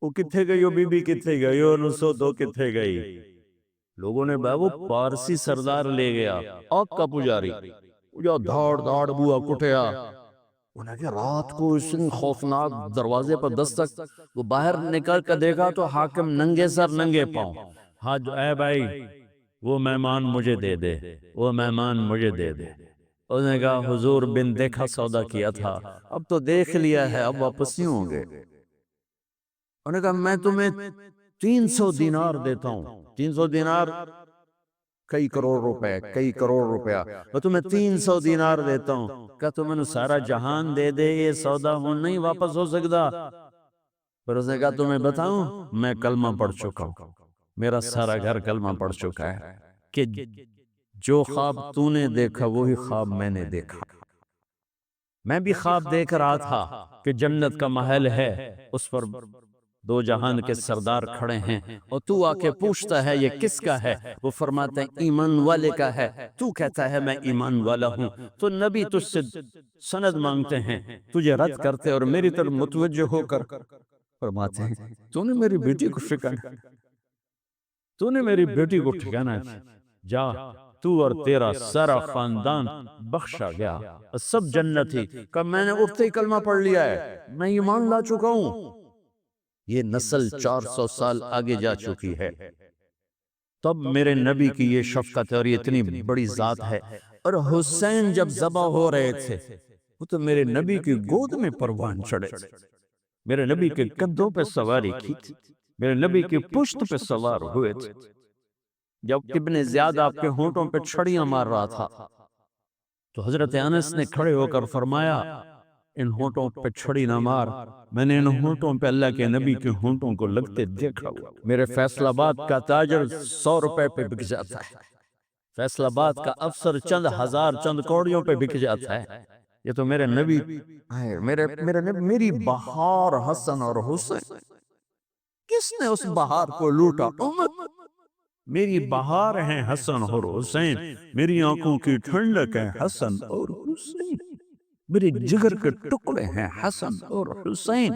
وہ کتھے گئی، وہ بی بی کتھے گئی، وہ 902 کتھے گئی؟ لوگوں نے وہ پارسی سردار لے گیا، آگ کا پجاری، جو دھاڑ دھاڑ بوا کٹیا۔ انہیں کہ رات کو اس خوفناک دروازے پر دستک، وہ باہر نکل کر دیکھا تو حاکم ننگے سر ننگے پاؤں۔ ہاں جو اے بھائی وہ مہمان مجھے دے دے، وہ مہمان مجھے دے دے۔ اس نے کہا حضور بن دیکھا سودا کیا تھا، اب تو دیکھ لیا ہے، اب واپس نہیں ہوں گے۔ انہوں نے کہا میں تمہیں 300 دینار دیتا ہوں، 300 دینار کئی کروڑ روپے، کئی کروڑ روپیہ، میں تمہیں 300 دینار دیتا ہوں۔ کہا تو میں نے سارا جہان دے دے یہ سودا ہوں نہیں واپس ہو سکتا۔ پر اس نے کہا تمہیں بتاؤں میں کلمہ پڑھ چکا ہوں، میرا سارا گھر کلمہ پڑھ چکا ہے کہ جو خواب تو نے دیکھا وہی خواب میں نے دیکھا۔ میں بھی خواب دیکھ رہا تھا کہ جنت کا محل ہے، اس پر دو جہان کے سردار کھڑے ہیں، اور تو آ کے پوچھتا ہے یہ کس کا ہے؟ وہ فرماتے ہیں ایمان والے کا ہے۔ تو کہتا ہے میں ایمان والا ہوں، تو نبی تجھ سے سند مانگتے ہیں، تجھے رد کرتے اور میری طرف متوجہ ہو کر فرماتے ہیں تو نے میری بیٹی کو ٹھکانا، تو نے میری بیٹی کو ٹھکانا، جا تو اور تیرا سارا خاندان بخشا گیا، سب جنتی۔ کہ میں نے اٹھتے ہی کلمہ پڑھ لیا ہے، میں ایمان لا چکا ہوں۔ یہ نسل 400 سال آگے جا چکی ہے، تب میرے نبی کی یہ شفقت اور یہ اتنی بڑی ذات ہے۔ اور حسین جب ذبح ہو رہے تھے وہ تو میرے نبی کی گود میں پروان چڑھے تھے، میرے نبی کے کندھوں پہ سواری کی تھی، میرے نبی کی پشت پہ سوار ہوئے تھے۔ جب ابن زیاد آپ کے ہونٹوں پہ چھڑیاں مار رہا تھا تو حضرت انس نے کھڑے ہو کر فرمایا ان ہونٹوں پہ چھڑی نہ مار، میں نے ان ہونٹوں پہ اللہ کے نبی کے ہونٹوں کو لگتے دیکھا ہوا۔ میرے فیصل آباد کا تاجر 100 روپے پہ بک جاتا ہے، فیصل آباد کا افسر چند ہزار چند کوڑیوں پہ بک جاتا ہے، یہ تو میرے نبی، میرے نبی، میری بہار حسن اور حسین، کس نے اس بہار کو لوٹا؟ امت۔ میری بہار ہیں حسن اور حسین، میری آنکھوں کی ٹھنڈک ہے حسن اور حسین، میرے جگر کے ٹکڑے ہیں حسن اور حسین۔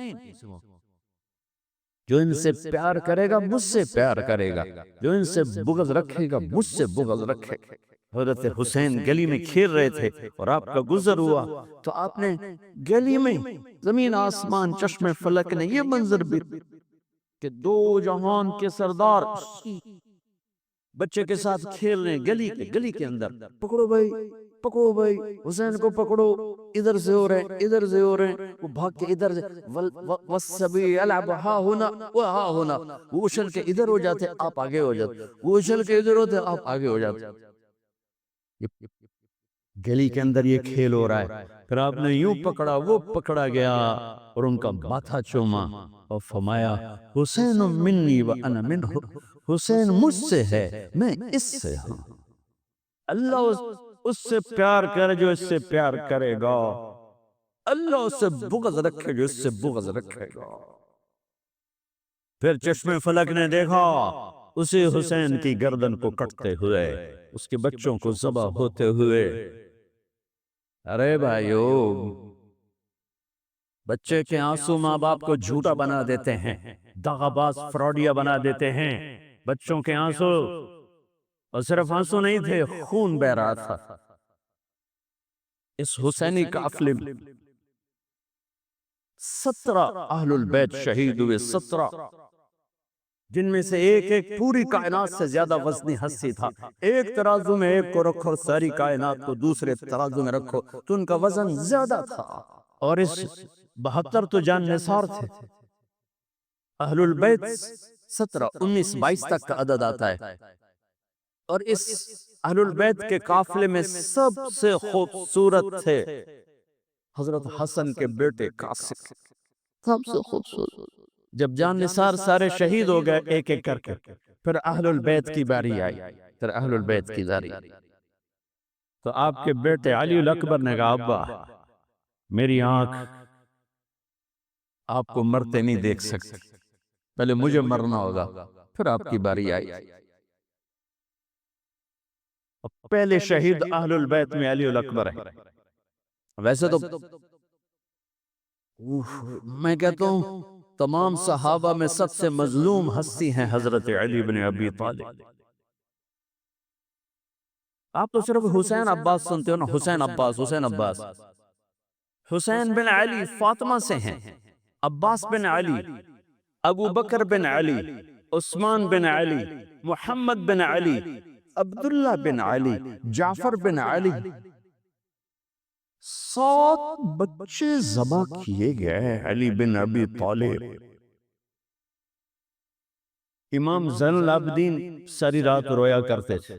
جو ان سے پیار کرے گا مجھ سے پیار کرے گا، جو ان سے بغض رکھے گا مجھ سے بغض رکھے گا۔ حضرت حسین گلی میں کھیل رہے تھے اور آپ کا گزر ہوا تو آپ نے گلی میں زمین آسمان چشم فلک نے یہ منظر بھی کہ دو جہان کے سردار بچے کے ساتھ کھیل رہے ہیں گلی کے اندر، پکڑو بھائی پکڑو بھائی حسین کو پکڑو، ادھر سے ہو رہے ہیں ادھر سے ہو رہے ہیں، وہ بھاگ کے ادھر سے والسبی یلعب ہا ہونا و ہا ہونا، وہ اچھل کے ادھر ہو جاتے آپ آگے ہو جاتے، وہ اچھل کے ادھر ہوتے آپ آگے ہو جاتے۔ گلی کے اندر یہ کھیل ہو رہا ہے، پھر آپ نے یوں پکڑا وہ پکڑا گیا اور ان کا ماتھا چوما اور فرمایا حسین منی و انا منہ، حسین مجھ سے ہے میں اس سے ہوں۔ اللہ اس سے پیار کرے جو اس سے پیار کرے گا، اللہ اس سے بغض رکھے جو اس سے بغض رکھے گا۔ پھر چشم فلک نے دیکھا اسی حسین کی گردن کو کٹتے ہوئے، اس کے بچوں کو ذبح ہوتے ہوئے۔ ارے بھائیو، بچے کے آنسو ماں باپ کو جھوٹا بنا دیتے ہیں، دغا باز فراڈیا بنا دیتے ہیں۔ بچوں کے آنسو، اور صرف آنسو نہیں تھے، خون بہ رہا تھا۔ اس حسینی قافلے میں 17 اہل البیت شہید ہوئے، 17۔ جن میں سے ایک ایک پوری کائنات سے زیادہ وزنی ہستی تھا. ایک ترازو میں ایک کو رکھو اور ساری کائنات کو دوسرے ترازو میں رکھو تو ان کا وزن زیادہ تھا. اور اس 72 تو جان نثار تھے. اہل البیت 17 19 22 تک کا عدد آتا ہے. اور اس اہل البیت کے قافلے میں سب سے خوبصورت تھے حضرت حسن کے بیٹے قاسم. سب سے خوبصورت. جب جان نثار سارے شہید ہو گئے ایک ایک کر کے، پھر اہل البیت کی باری آئی. پھر اہل البیت کی باری تو آپ کے بیٹے علی الاکبر نے کہا ابا میری آنکھ آپ کو مرتے نہیں دیکھ سکتی، پہلے مجھے مرنا ہوگا پھر آپ کی باری آئی. پہلے شہید اہل البیت میں علی الاکبر ہے. ویسے تو میں کہتا ہوں تمام صحابہ میں سب سے مظلوم ہستی ہیں حضرت علی بن ابی طالب. آپ تو صرف حسین عباس سنتے ہو نا، حسین عباس حسین عباس. حسین بن علی فاطمہ سے ہیں، عباس بن علی، ابو بکر بن علی، عثمان بن علی، محمد بن علی، عبداللہ بن علی، جعفر بن علی. 7 بچے ذبح کیے گئے علی بن ابی طالب. امام زین العابدین ساری رات رویا کرتے تھے.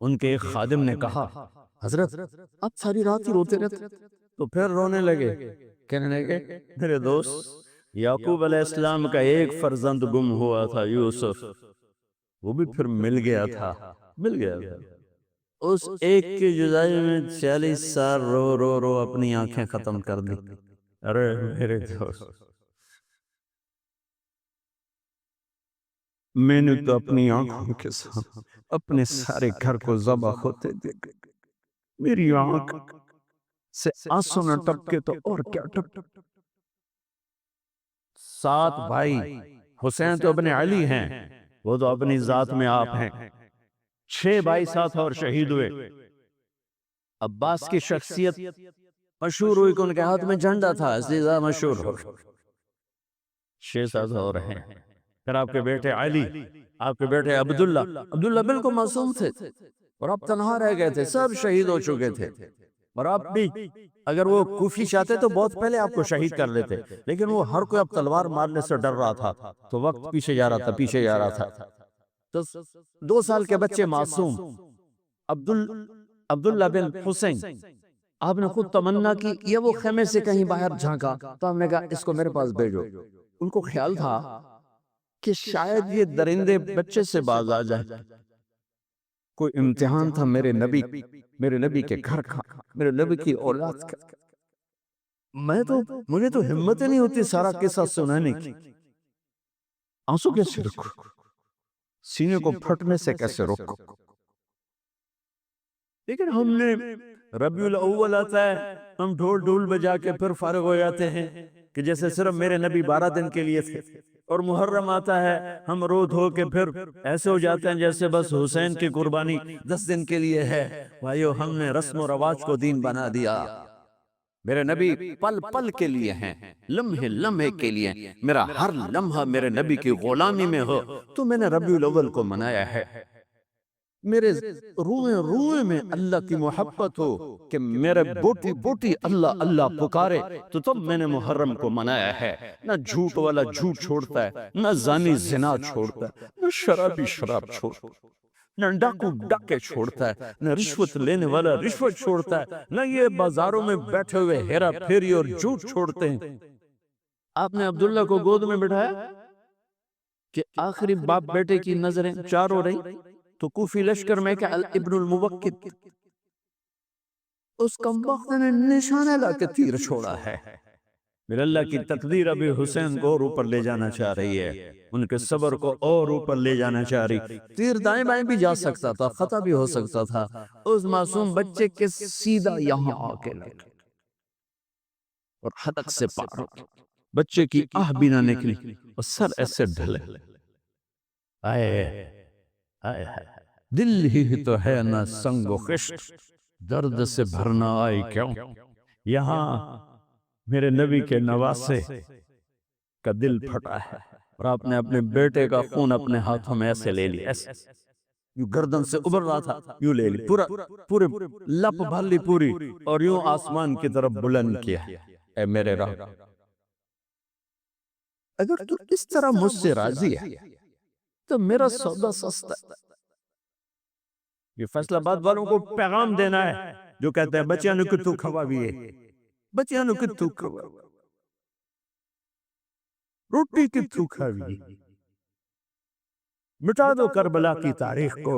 ان کے ایک خادم نے کہا حضرت آپ ساری رات ہی روتے رہتے. تو پھر رونے لگے، کہنے لگے میرے دوست یعقوب علیہ السلام کا ایک فرزند گم ہوا تھا یوسف، وہ بھی پھر مل گیا تھا. اس ایک کی جدائی میں 40 سال رو رو رو اپنی آنکھیں ختم کر دی. ارے میرے دوست میں نے تو اپنی آنکھوں کے ساتھ اپنے سارے گھر کو ذبح ہوتے دیکھا. میری آنکھ سے آنسو نہ ٹپکے تو اور کیا ٹپکے. 7 بھائی، حسین تو ابن علی ہیں، وہ تو اپنی ذات میں آپ ہیں. 6 بھائی ساتھ اور شہید ہوئے. عباس کی شخصیت مشہور ہوئی کہ ان کے ہاتھ میں جھنڈا تھا، اس لیے زیادہ مشہور ہو. 6 ساتھ اور ہیں. پھر آپ کے بیٹے علی، آپ کے بیٹے عبداللہ بالکل معصوم تھے اور آپ تنہا رہ گئے تھے، سب شہید ہو چکے تھے. اور آپ بھی اگر وہ کوفی چاہتے تو بہت پہلے آپ کو شہید کر لیتے، لیکن وہ ہر کوئی اب تلوار مارنے سے ڈر رہا تھا تو وقت پیچھے جا رہا تھا. تو 2 سال کے بچے معصوم عبداللہ بن حسین، آپ نے خود تمنا کی یہ وہ خیمے سے کہیں باہر جھانکا تو ہم نے کہا اس کو میرے پاس بھیجو. ان کو خیال تھا کہ شاید یہ درندے بچے سے باز آ جائے. کوئی امتحان تھا میرے نبی کے گھر کا، میرے نبی کی اولاد کا. مجھے تو ہمت نہیں ہوتی سارا قصہ سنانے کی. آنسو کیسے رکھو، سینے کو پھٹنے سے کیسے روکو. لیکن ہم نے ربیع الاول آتا ہے، ہم ڈھول بجا کے پھر فارغ ہو جاتے ہیں کہ جیسے صرف میرے نبی 12 دن کے لیے تھے. اور محرم آتا ہے، ہم رو دھو کے پھر ایسے ہو جاتے ہیں جیسے بس حسین کی قربانی 10 دن کے لیے ہے. بھائیو ہم نے رسم و رواج کو دین بنا دیا. میرے نبی پل پل کے لیے ہیں، لمحے لمحے کے لیے. میرا ہر لمحہ میرے نبی کی غلامی میں ہو تو میں نے ربیع الاول کو منایا ہے. میرے روئے میں اللہ کی محبت ہو کہ میرے بوٹی بوٹی اللہ اللہ پکارے تو تب میں نے محرم کو منایا ہے. نہ جھوٹ والا جھوٹ چھوڑتا ہے، نہ زانی زنا چھوڑتا ہے، نہ شرابی شراب چھوڑتا ہے، نہ ڈاکو ڈاکے چھوڑتا ہے، نہ رشوت لینے والا رشوت چھوڑتا ہے، نہ یہ بازاروں میں بیٹھے ہوئے ہیرا پھیری اور جھوٹ چھوڑتے ہیں. آپ نے عبداللہ کو گود میں بٹھایا کہ آخری باپ بیٹے کی نظریں چار ہو رہی تو کوفی لشکر میں کہ ابن الموقد اس کمبخت نے نشانہ لا کے تیر چھوڑا ہے. میرے اللہ کی تقدیر ابھی حسین کو اور اوپر لے جانا چاہ رہی ہے، ان کے صبر کو اور اوپر لے جانا چاہ رہی. تیر دائیں بائیں بھی جا سکتا تھا، خطا بھی ہو سکتا تھا. اس معصوم بچے کے سیدھا یہاں آ کے لگا اور حدق سے پار ہو گیا. بچے کی آہ بھی نہ نکلی اور سر ایسے ڈھلے. آئے دل ہی تو ہے نہ سنگ و خشت، درد سے بھرنا آئی کیوں. یہاں میرے نبی کے نواسے کا دل پھٹا ہے اور آپ نے اپنے بیٹے کا خون اپنے ہاتھوں میں ایسے لے لیا، ایسے یوں گردن سے ابھر رہا تھا، یوں لے لی، پورے لپ بھر لی پوری، اور یوں آسمان کی طرف بلند کیا، اے میرے رب، اگر تو اس طرح مجھ سے راضی ہے تو میرا سودا سستا ہے۔ یہ فیصلہ باد والوں کو پیغام دینا ہے جو کہتے ہیں بچیاں نو کتو کھوا بھی ہے، بچیاں نو کتو کھوا، روٹی کتو کھاوی، مٹا دو کربلا کی تاریخ کو۔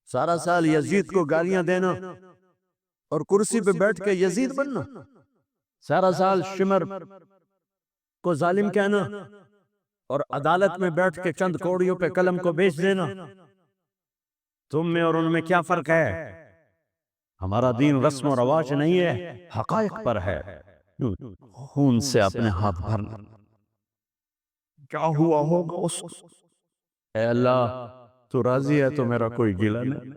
سارا سال یزید کو گالیاں دینا اور کرسی پہ بیٹھ کے یزید بننا، سارا سال شمر کو ظالم کہنا اور عدالت میں بیٹھ کے چند کوڑیوں پہ قلم کو بیچ دینا، تم میں اور ان میں کیا فرق ہے؟ ہمارا دین رسم و رواج نہیں ہے، حقائق پر ہے۔ خون سے اپنے ہاتھ بھرنا، کیا ہوا ہوگا اس کو؟ اے اللہ، تو راضی ہے تو میرا کوئی گلہ نہیں،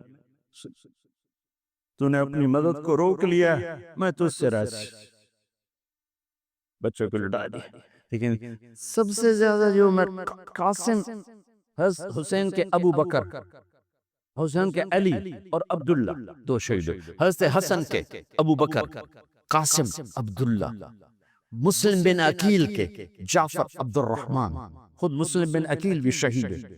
تو نے اپنی مدد کو روک لیا، میں تجھ سے راضی۔ بچوں کو لٹا دیا، لیکن سب سے زیادہ جو میں قاسم، حسین کے ابو بکر، حسین کے علی اور عبداللہ، دو شہید، حضرت حسن کے ابو بکر، قاسم، عبداللہ، مسلم بن عقیل کے جعفر عبد الرحمن، خود مسلم بن عقیل بھی شہید ہے،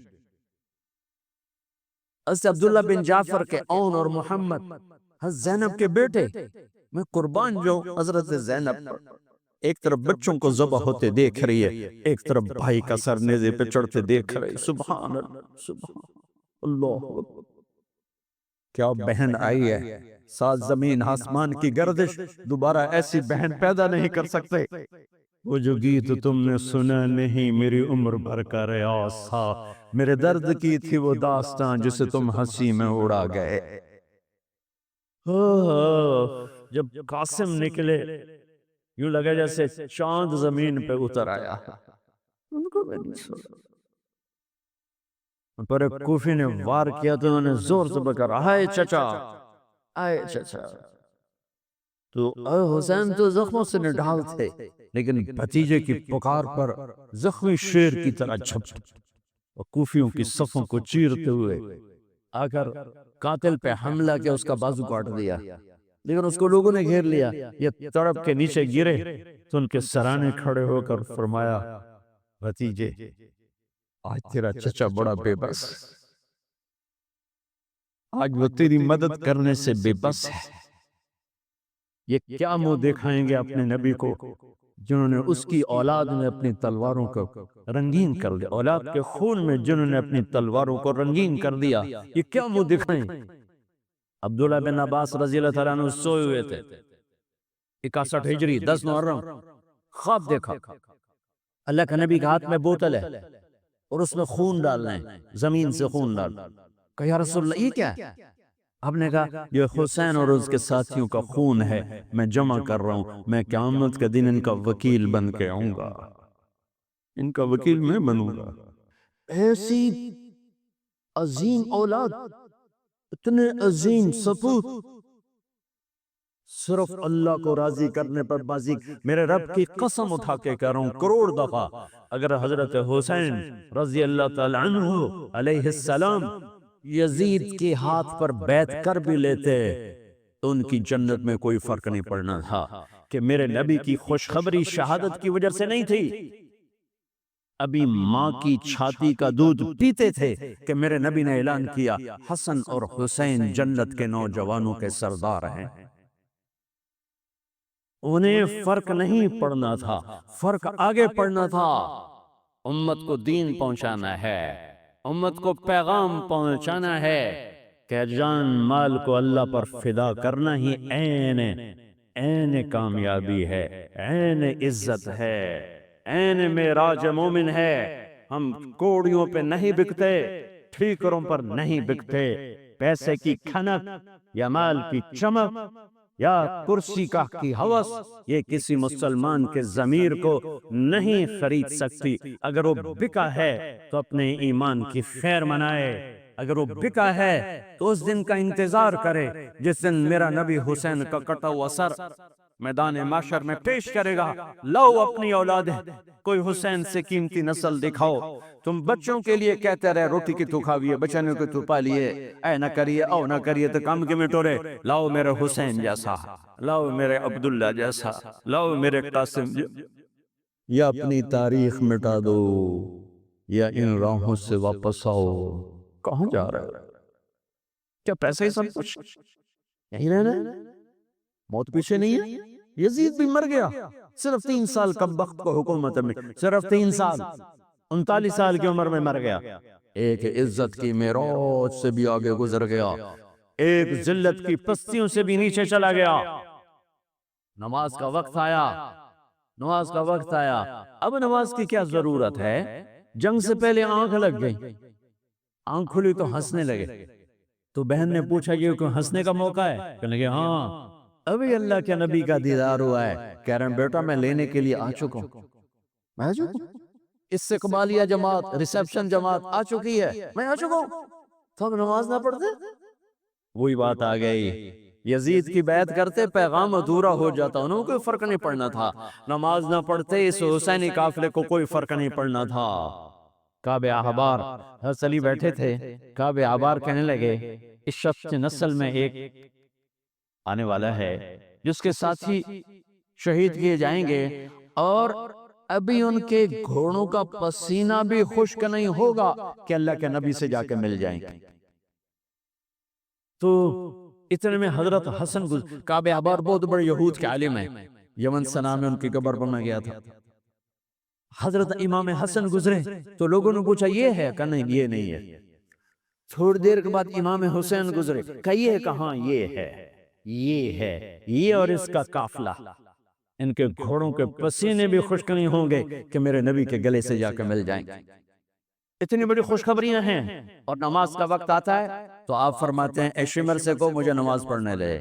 حضرت عبداللہ بن جعفر کے اون اور محمد، حضرت زینب کے بیٹے، میں قربان جو حضرت زینب پر ایک طرف بچوں کو ذبح ہوتے دیکھ رہی ہے، ایک طرف بھائی کا سر نیزے پہ چڑھتے دیکھ رہی، سبحان اللہ، سبحان اللہ، کیا بہن آئی ہے، سات زمین آسمان کی گردش دوبارہ ایسی بہن پیدا نہیں کر سکتے۔ وہ جو گیت تم نے سنا نہیں میری عمر بھر کا ریاض تھا، میرے درد کی تھی وہ داستان جسے تم ہنسی میں اڑا گئے۔ جب قاسم نکلے یوں لگا جیسے چاند زمین پہ اتر آیا، ان کو میں نہیں سنا۔ پر ایک کوفی نے وار کیا تو انہوں نے زور سے بکر، آئے چچا، آئے چچا، تو اے حسین تو زخموں سے نڈھال تھے، لیکن بھتیجے کی پکار پر زخمی شیر کی طرح جھپٹ اور کوفیوں کی صفوں کو چیرتے ہوئے آ کر قاتل پہ حملہ کیا، اس کا بازو کاٹ دیا، لیکن اس کو لوگوں نے گھیر لیا، یہ تڑپ کے نیچے گرے تو ان کے سرانے کھڑے ہو کر فرمایا، بھتیجے آج تیرا چچا بڑا بے بس، آج وہ تیری مدد کرنے سے بے بس ہے۔ یہ کیا منہ دکھائیں گے اپنے نبی کو جنہوں نے اس کی اولاد میں اپنی تلواروں کو رنگین کر دیا، اولاد کے خون میں جنہوں نے اپنی تلواروں کو رنگین کر دیا، یہ کیا منہ دکھائیں؟ عبداللہ بن عباس رضی اللہ تعالیٰ عنہ سوئے ہوئے تھے، 61 ہجری 10 محرم، خواب دیکھا، اللہ کا نبی کے ہاتھ میں بوتل ہے اور اس میں خون ڈالنا ہے، زمین سے خون ڈال، کہا یا رسول اللہ یہ کیا ہے؟ آپ نے کہا یہ حسین اور اس کے ساتھیوں کا خون ہے، میں جمع کر رہا ہوں، میں قیامت کے دن ان کا وکیل بن کے آؤں گا، ان کا وکیل میں بنوں گا۔ ایسی عظیم اولاد، اتنے عظیم سپوت، صرف اللہ کو راضی کرنے پر بازی۔ میرے رب کی قسم اٹھا کے کہہ رہا ہوں، کروڑ دفعہ اگر حضرت حسین رضی اللہ تعالی عنہ علیہ السلام یزید کے ہاتھ پر بیعت کر بھی لیتے تو ان کی جنت میں کوئی فرق نہیں پڑنا تھا، کہ میرے نبی کی خوشخبری شہادت کی وجہ سے نہیں تھی، ابھی ماں کی چھاتی کا دودھ پیتے تھے کہ میرے نبی نے اعلان کیا حسن اور حسین جنت کے نوجوانوں کے سردار ہیں۔ انہیں فرق نہیں پڑنا تھا، فرق آگے پڑنا تھا، امت کو دین پہنچانا ہے، امت کو پیغام پہنچانا ہے کہ جان مال کو اللہ پر فدا کرنا ہی عین کامیابی ہے، عین عزت ہے، عین معراج مومن ہے۔ ہم کوڑیوں پہ نہیں بکتے، ٹھیکروں پر نہیں بکتے، پیسے کی کھنک یا مال کی چمک یا کرسی کا کی ہوس یہ کسی مسلمان کے ضمیر کو نہیں خرید سکتی۔ اگر وہ بکا ہے تو اپنے ایمان کی خیر منائے، اگر وہ بکا ہے تو اس دن کا انتظار کرے جس دن میرا نبی حسین کا کٹا ہوا سر میدان محشر میں پیش کرے گا، لاؤ اپنی اولادیں، کوئی حسین سے قیمتی نسل دکھاؤ۔ تم بچوں کے لیے کہتے رہے روٹی کی تو کھاویے، بچنے کو تو پالیے، اے نہ کریے او نہ کریے تو کام کے مٹورے، لاؤ میرے حسین جیسا، لاؤ میرے عبداللہ جیسا، لاؤ میرے قاسم یا اپنی تاریخ مٹا دو یا ان راہوں سے واپس آؤ۔ کہاں جا رہے ہو؟ کیا پیسے ہی سب کچھ؟ یہی رہنا ہے؟ موت پیچھے نہیں ہے؟ یزید بھی مر گیا، صرف 3 سال کم وقت کو حکومت میں، صرف 3 سال، 39 سال کی عمر میں مر گیا۔ ایک عزت کی معراج سے بھی آگے گزر گیا، ایک ذلت کی پستیوں سے بھی نیچے چلا گیا۔ نماز کا وقت آیا، نماز کا وقت آیا، اب نماز کی کیا ضرورت ہے؟ جنگ سے پہلے آنکھ لگ گئی، آنکھ کھلی تو ہنسنے لگے، تو بہن نے پوچھا کہ کوئی ہنسنے کا موقع ہے؟ کہنے لگے ہاں، ابھی اللہ کے نبی کا دیدار ہوا ہے۔ کہہ رہے ہیں بیٹا میں لینے کے لیے آ چکا ہوں، میں آ چکا ہوں، استقبالیہ جماعت، ریسیپشن جماعت آ چکی ہے، میں آ چکا ہوں، تو اب نماز نہ پڑھتے؟ وہی بات آ گئی، یزید کی بیعت کرتے پیغام ادھورا ہو جاتا، انہوں کو کوئی فرق نہیں پڑنا تھا، نماز نہ پڑھتے اس حسینی قافلے کو کوئی فرق نہیں پڑنا تھا۔ کعب احبار، حضرت علی بیٹھے تھے، کعب احبار کہنے لگے اس شخص کی نسل میں ایک آنے والا ہے جس کے ساتھی شہید کیے جائیں گے، اور ابھی ان کے گھوڑوں کا پسینہ بھی خشک نہیں ہوگا کہ اللہ کے نبی سے جا کے مل جائیں گے۔ تو اتنے میں حضرت حسن کعب احبار بہت بڑے یہود کے عالم ہیں، یمن سنا میں ان کی قبر بنا گیا تھا۔ حضرت امام حسن گزرے تو لوگوں نے پوچھا یہ ہے؟ کہ نہیں یہ نہیں ہے۔ تھوڑی دیر کے بعد امام حسین گزرے، کہ یہ کہاں؟ یہ ہے، یہ ہے، یہ اور اس کا قافلہ، ان کے گھوڑوں کے پسینے بھی خشک نہیں ہوں گے کہ میرے نبی کے گلے سے جا کے مل جائیں گے۔ اتنی بڑی خوشخبریاں ہیں، اور نماز کا وقت آتا ہے تو آپ فرماتے ہیں اے شمر سے کو مجھے نماز پڑھنے لے۔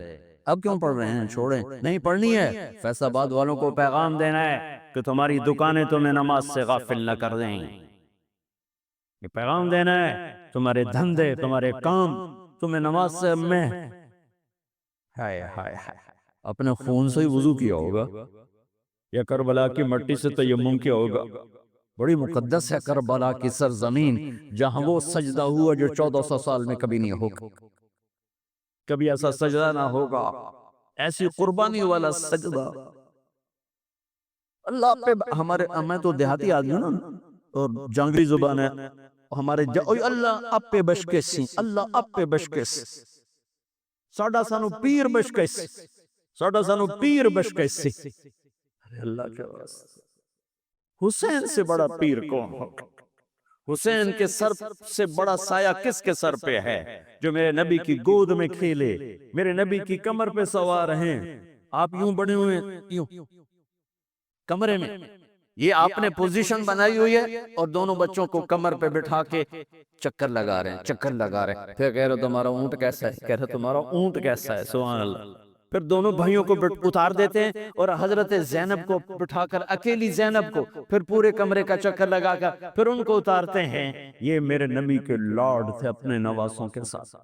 اب کیوں پڑھ رہے ہیں؟ چھوڑیں، نہیں پڑھنی ہے۔ فیصل آباد والوں کو پیغام دینا ہے کہ تمہاری دکانیں تمہیں نماز سے غافل نہ کر دیں، یہ پیغام دینا ہے، تمہارے دھندے، تمہارے کام تمہیں نماز سے میں ہائے ہائے اپنے خون سے ہی وضو کیا ہوگا، یا کربلا کی مٹی سے تیمم کیا ہوگا۔ بڑی مقدس ہے کربلا کی سرزمین، جہاں وہ سجدہ ہوا جو 1400 سال میں کبھی نہیں ہوگا، کبھی ایسا سجدہ نہ ہوگا، ایسی قربانی والا سجدہ اللہ پہ۔ ہمارے میں تو دیہاتی آدمی ہوں نا، اور جانگری زبان ہے ہمارے، اللہ آپ پہ بشکیسی، اللہ آپ پہ بشکیسی، ساڑھا سانو پیر بشکیسی، ساڑھا سانو پیر بشکیسی۔ اللہ کے واسطے حسین سے بڑا پیر کون ہوگا؟ حسین کے سر سے بڑا سایہ کس کے سر پہ ہے جو میرے نبی کی گود میں کھیلے، میرے نبی کی کمر پہ سوار ہیں؟ آپ یوں بڑے ہوئے یوں کمرے میں، یہ آپ نے پوزیشن بنائی ہوئی ہے، اور دونوں بچوں کو کمر پہ بٹھا کے چکر لگا رہے ہیں، چکر لگا رہے ہیں۔ پھر کہہ رہے تمہارا اونٹ کیسا ہے؟ کہہ رہے تمہارا اونٹ کیسا ہے؟ سبحان اللہ۔ پھر دونوں بھائیوں کو اتار دیتے ہیں، اور حضرت زینب کو بٹھا کر، اکیلی زینب کو، پھر پورے کمرے کا چکر لگا کر پھر ان کو اتارتے ہیں۔ یہ میرے نبی کے لاڈ تھے اپنے نواسوں کے ساتھ۔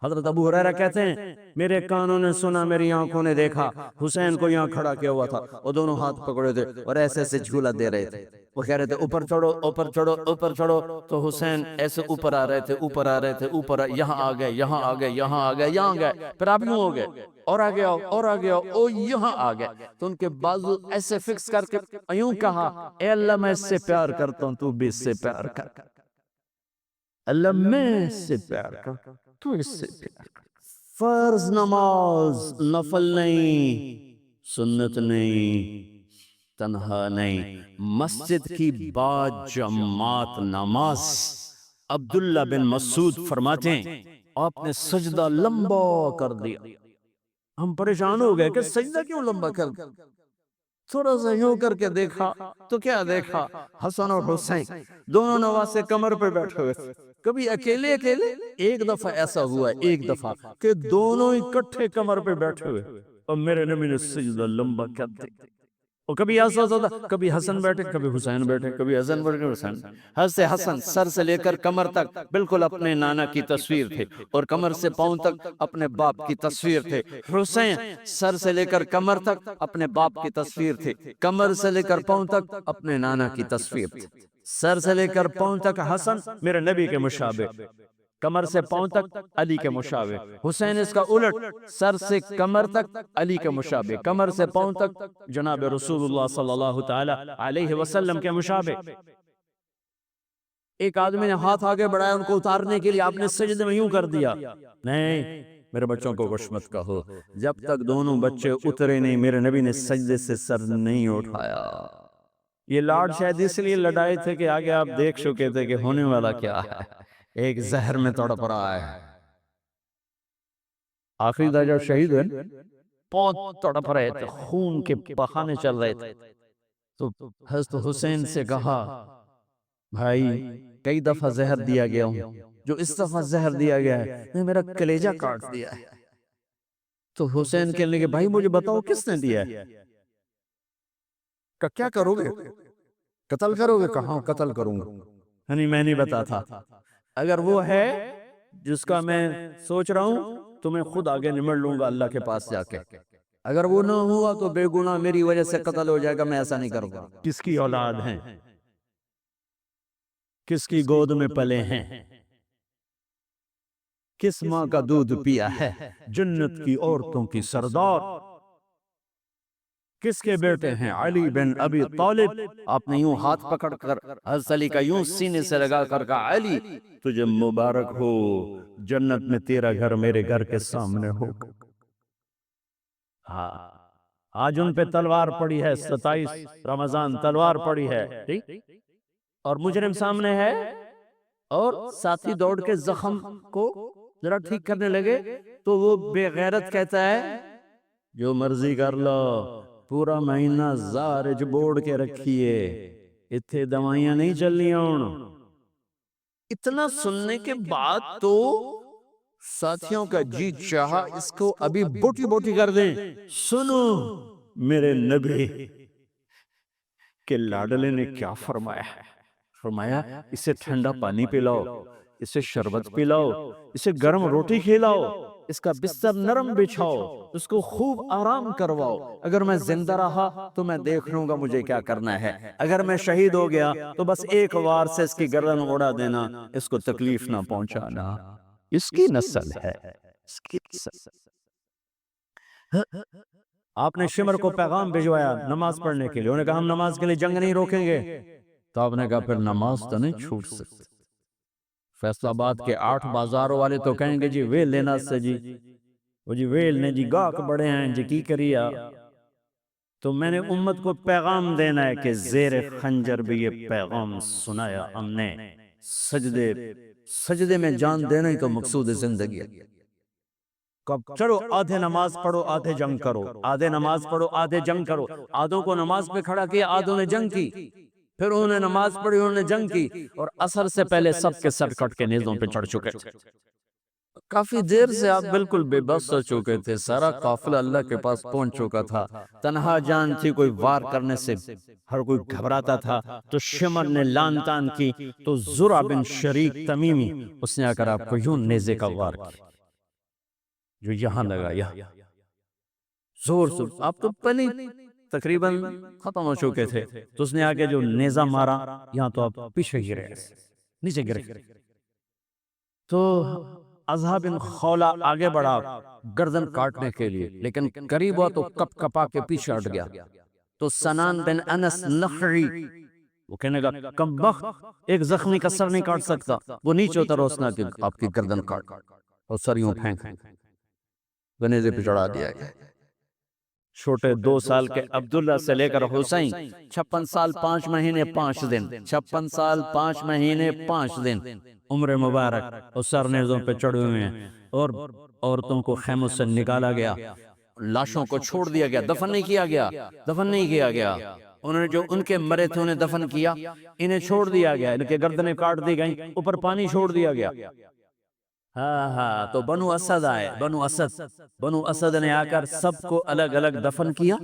حضرت ابو ہریرہ کہتے ہیں میرے کانوں نے سنا، میری آنکھوں نے دیکھا، حسین کو یہاں کھڑا کیا ہوا تھا، اور دونوں ہاتھ پکڑے تھے اور ایسے ایسے جھولا دے رہے تھے، وہ کہہ رہے تھے اوپر چڑھو اوپر چڑھو اوپر چڑھو، تو حسین ایسے اوپر آ رہے تھے، اوپر آ رہے تھے، اوپر یہاں آ گئے، یہاں آ گئے، یہاں آ گئے، یہاں گئے، پھر آپ یوں ہو گئے، اور آگے آؤ اور آگے آؤ، او یہاں آ گئے، تو ان کے بازو ایسے فکس کر کے یوں کہا اے اللہ میں اس سے پیار کرتا ہوں، تو بھی اس سے پیار کر، اللہ میں اس سے پیار کرتا ہوں، تو اس سے پیار کر۔ فرض نماز نفل نہیں، سنت نہیں، تنہا نہیں، مسجد کی با جماعت نماز۔ عبداللہ بن مسعود فرماتے ہیں آپ نے سجدہ لمبا کر دیا، ہم پریشان ہو گئے کہ سجدہ کیوں لمبا کر دیا؟ تھوڑا سا یوں کر کے دیکھا تو کیا دیکھا؟ حسن اور حسین دونوں نواسے کمر پہ بیٹھے ہوئے تھے۔ کبھی اکیلے اکیلے، ایک دفعہ ایسا ہوا ہے، ایک دفعہ کہ دونوں اکٹھے کمر پہ بیٹھے ہوئے، اور میرے نبی نے سجدہ لمبا کر دیا۔ اور کبھی ایسا ہوتا تھا، کبھی حسن بیٹھے کبھی حسین بیٹھے، کبھی حسن بیٹھے حسین۔ حضرت حسن سر سے لے کر کمر تک بالکل اپنے نانا کی تصویر تھے، اور کمر سے پاؤں تک اپنے باپ کی تصویر تھے۔ حسین سر سے لے کر کمر تک اپنے باپ کی تصویر تھے، کمر سے لے کر پاؤں تک اپنے نانا کی تصویر تھی۔ سر سے لے کر پاؤں تک حسن میرے نبی کے مشابہ، کمر سے پاؤں تک علی کے مشابہ۔ حسین اس کا الٹ، سر سے کمر تک علی کے مشابہ، کمر سے پاؤں تک جناب رسول اللہ صلی اللہ تعالی علیہ وسلم کے مشابہ۔ ایک آدمی نے ہاتھ آگے بڑھایا ان کو اتارنے کے لیے، آپ نے سجدے میں یوں کر دیا۔ نہیں میرے بچوں کو کچھ مت کہو، جب تک دونوں بچے اترے نہیں میرے نبی نے سجدے سے سر نہیں اٹھایا۔ یہ لاڈ شاید اس لیے لڑائے تھے کہ آگے آپ دیکھ چکے تھے کہ ہونے والا کیا ہے، ایک زہر میں تڑپ رہا ہے۔ آخری درجہ شہید ہوئے، بہت تڑپ رہے تھے، خون کے بہانے چل رہے تھے۔ تو حضرت حسین سے کہا بھائی کئی دفعہ زہر دیا گیا ہوں، جو اس دفعہ زہر دیا گیا ہے نے میرا کلیجہ کاٹ دیا ہے۔ تو حسین کہنے لگے بھائی مجھے بتاؤ کس نے دیا ہے؟ کیا کرو گے؟ قتل کرو گے؟ کہاں قتل کروں گا، یعنی میں نہیں بتاتا، اگر وہ ہے جس کا میں سوچ رہا ہوں تو میں خود آگے نمٹ لوں گا اللہ کے پاس جا کے، اگر وہ نہ ہوا تو بے گناہ میری وجہ سے قتل ہو جائے گا، میں ایسا نہیں کروں گا۔ کس کی اولاد ہیں، کس کی گود میں پلے ہیں، کس ماں کا دودھ پیا ہے، جنت کی عورتوں کی سردار، کس کے بیٹے ہیں، علی بن ابی طالب۔ آپ نے یوں ہاتھ پکڑ کر حضرت علی کا یوں سینے سے لگا کر کہا علی تجھے مبارک ہو، جنت میں تیرا گھر میرے گھر کے سامنے ہوگا۔ ہاں آج ان پہ تلوار پڑی ہے، 27 رمضان تلوار پڑی ہے، اور مجرم سامنے ہے، اور ساتھی دوڑ کے زخم کو ذرا ٹھیک کرنے لگے تو وہ بے غیرت کہتا ہے جو مرضی کر لو، پورا مہینہ زارج بوڑ کے رکھیے، اتھے دوائیاں نہیں چلنیاں ہون۔ اتنا سننے کے بعد تو ساتھیوں کا جی چاہا اس کو ابھی بوٹی بوٹی کر دیں۔ سنو میرے نبی کہ لاڈلے نے کیا فرمایا ہے، فرمایا اسے ٹھنڈا پانی پلاؤ، اسے شربت پلاؤ، اسے گرم روٹی کھلاؤ، اس کا بستر نرم بچھاؤ، اس کو خوب آرام کرواؤ، اگر میں زندہ رہا تو میں دیکھ لوں گا مجھے کیا کرنا ہے، اگر میں شہید ہو گیا تو بس ایک وار سے اس کی گردن اڑا دینا، اس کو تکلیف نہ پہنچانا، اس کی نسل ہے، اس کی نسل۔ آپ نے شمر کو پیغام بھجوایا نماز پڑھنے کے لیے، انہوں نے کہا ہم نماز کے لیے جنگ نہیں روکیں گے، تو آپ نے کہا پھر نماز تو نہیں چھوٹ سکتی۔ فیصل آباد کے 8 بازاروں والے تو کہیں گے جی ویل لینا سے جی، وہ جی ویل نے جی گاہک بڑے ہیں جی کی کریا، تو میں نے امت کو پیغام دینا ہے کہ زیر خنجر بھی یہ پیغام سنایا ہم نے، سجدے میں جان دینا ہی تو مقصود زندگی ہے۔ چلو آدھے نماز پڑھو آدھے جنگ کرو، آدھے نماز پڑھو آدھے جنگ کرو، آدھوں کو نماز پہ کھڑا کیا، آدھوں نے جنگ کی، پھر انہوں نے نماز پڑھی انہوں نے جنگ کی، اور عصر سے پہلے سب کے سر کٹ کے نیزوں پہ چڑھ چکے تھے۔ کافی دیر سے آپ بالکل بے بس ہو چکے تھے، سارا قافلہ اللہ کے پاس پہنچ چکا تھا، تنہا جان تھی، کوئی وار کرنے سے ہر کوئی گھبراتا تھا، تو شمر نے لان تان کی، تو زرع بن شریک تمیمی اس نے آ کر آپ کو یوں نیزے کا وار کیا، جو یہاں لگایا زور سے، آپ تو پہلے تقریباً ختم ہو چکے تھے، تو اس نے آگے جو نیزہ مارا یہاں تو آپ پیچھے گرے، نیچے گرے، تو اضحیٰ بن خولہ آگے بڑھا گردن کاٹنے کے لیے، لیکن قریب ہوا تو کپ کپا کے پیچھے ہٹ گیا، تو سنان بن انس نخعی وہ کہنے گا کم بخت، ایک زخمی کا سر نہیں کاٹ سکتا، وہ نیچے اتر روسنا کہ آپ کی گردن کاٹ، اور سر یوں پھینک گنیزے پہ چڑھا دیا گیا۔ چھوٹے 2 سال کے عبداللہ سے لے کر حسین 56 سال 5 مہینے 5 دن، 56 سال 5 مہینے 5 دن عمر مبارک، اور سر نیزوں پہ چڑھے ہوئے ہیں، اور عورتوں کو خیموں سے نکالا گیا، لاشوں کو چھوڑ دیا گیا، دفن نہیں کیا گیا، دفن نہیں کیا گیا، انہوں نے جو ان کے مرے تھے انہیں دفن کیا، انہیں چھوڑ دیا گیا، ان کے گردنیں کاٹ دی گئیں، اوپر پانی چھوڑ دیا گیا۔ ہاں تو بنو اسد آئے، بنو اسد نے آ کر سب کو الگ الگ دفن کیا،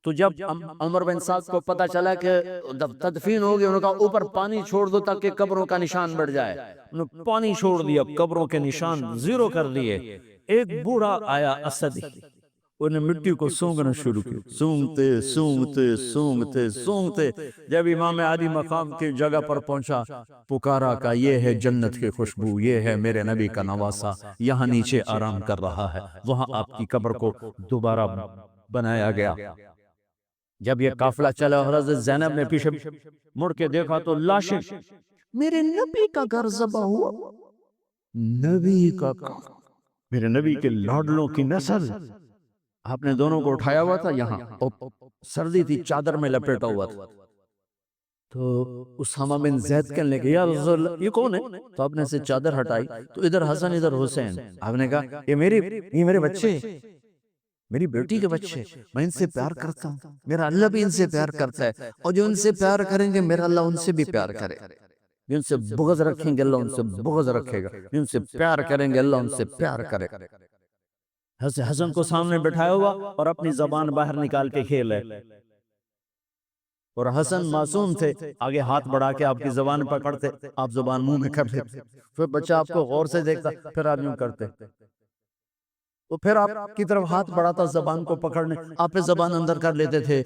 تو جب عمر بن سعد کو پتا چلا کہ تدفین ہو گئی، انہوں نے کہا اوپر پانی چھوڑ دو تاکہ قبروں کا نشان بڑھ جائے. انہوں نے پانی چھوڑ دیا، قبروں کے نشان زیرو کر دیے. ایک بوڑھا آیا اسدی، انہیں مٹی کو سونگنا شروع کیا، سونگتے سونگتے سونگتے سونگتے جب امام عالی مقام کی جگہ پر پہنچا، پکارا کہ یہ ہے جنت کی خوشبو، یہ ہے میرے نبی کا نواسہ، یہاں نیچے آرام کر رہا ہے. وہاں آپ کی قبر کو دوبارہ بنایا گیا. جب یہ قافلہ چلا، حضرت زینب نے پیچھے مڑ کے دیکھا تو لاشیں، میرے نبی کا گھر ذبح ہوا، نبی کا گھر، میرے نبی کے لاڈلوں کی نسل. آپ نے دونوں کو اٹھایا ہوا تھا، یہاں سردی تھی، چادر میں لپیٹا ہوا تھا. تو اسامہ بن زید کہنے لگے یا رسول اللہ یہ کون ہے؟ تو آپ نے سے چادر ہٹائی تو ادھر حسن ادھر حسین. آپ نے کہا یہ میرے بچے، میری بیٹی کے بچے، میں ان سے پیار کرتا ہوں، میرا اللہ بھی ان سے پیار کرتا ہے، اور جو ان سے پیار کریں گے میرا اللہ ان سے بھی پیار کرے. جن سے بغض رکھیں گے اللہ ان سے بغض رکھے گا، جن سے پیار کریں گے اللہ ان سے پیار کرے. حسن کو سامنے بٹھایا ہوا اور اپنی زبان باہر نکال کے کھیلے، اور حسن معصوم تھے، آگے ہاتھ بڑھا کے آپ کی زبان پکڑتے، آپ زبان منہ میں کر لیتے، پھر بچہ آپ کو غور سے دیکھتا، پھر آپ یوں کرتے، تو پھر آپ کی طرف ہاتھ بڑھاتا زبان کو پکڑنے، آپ پہ زبان اندر کر لیتے تھے.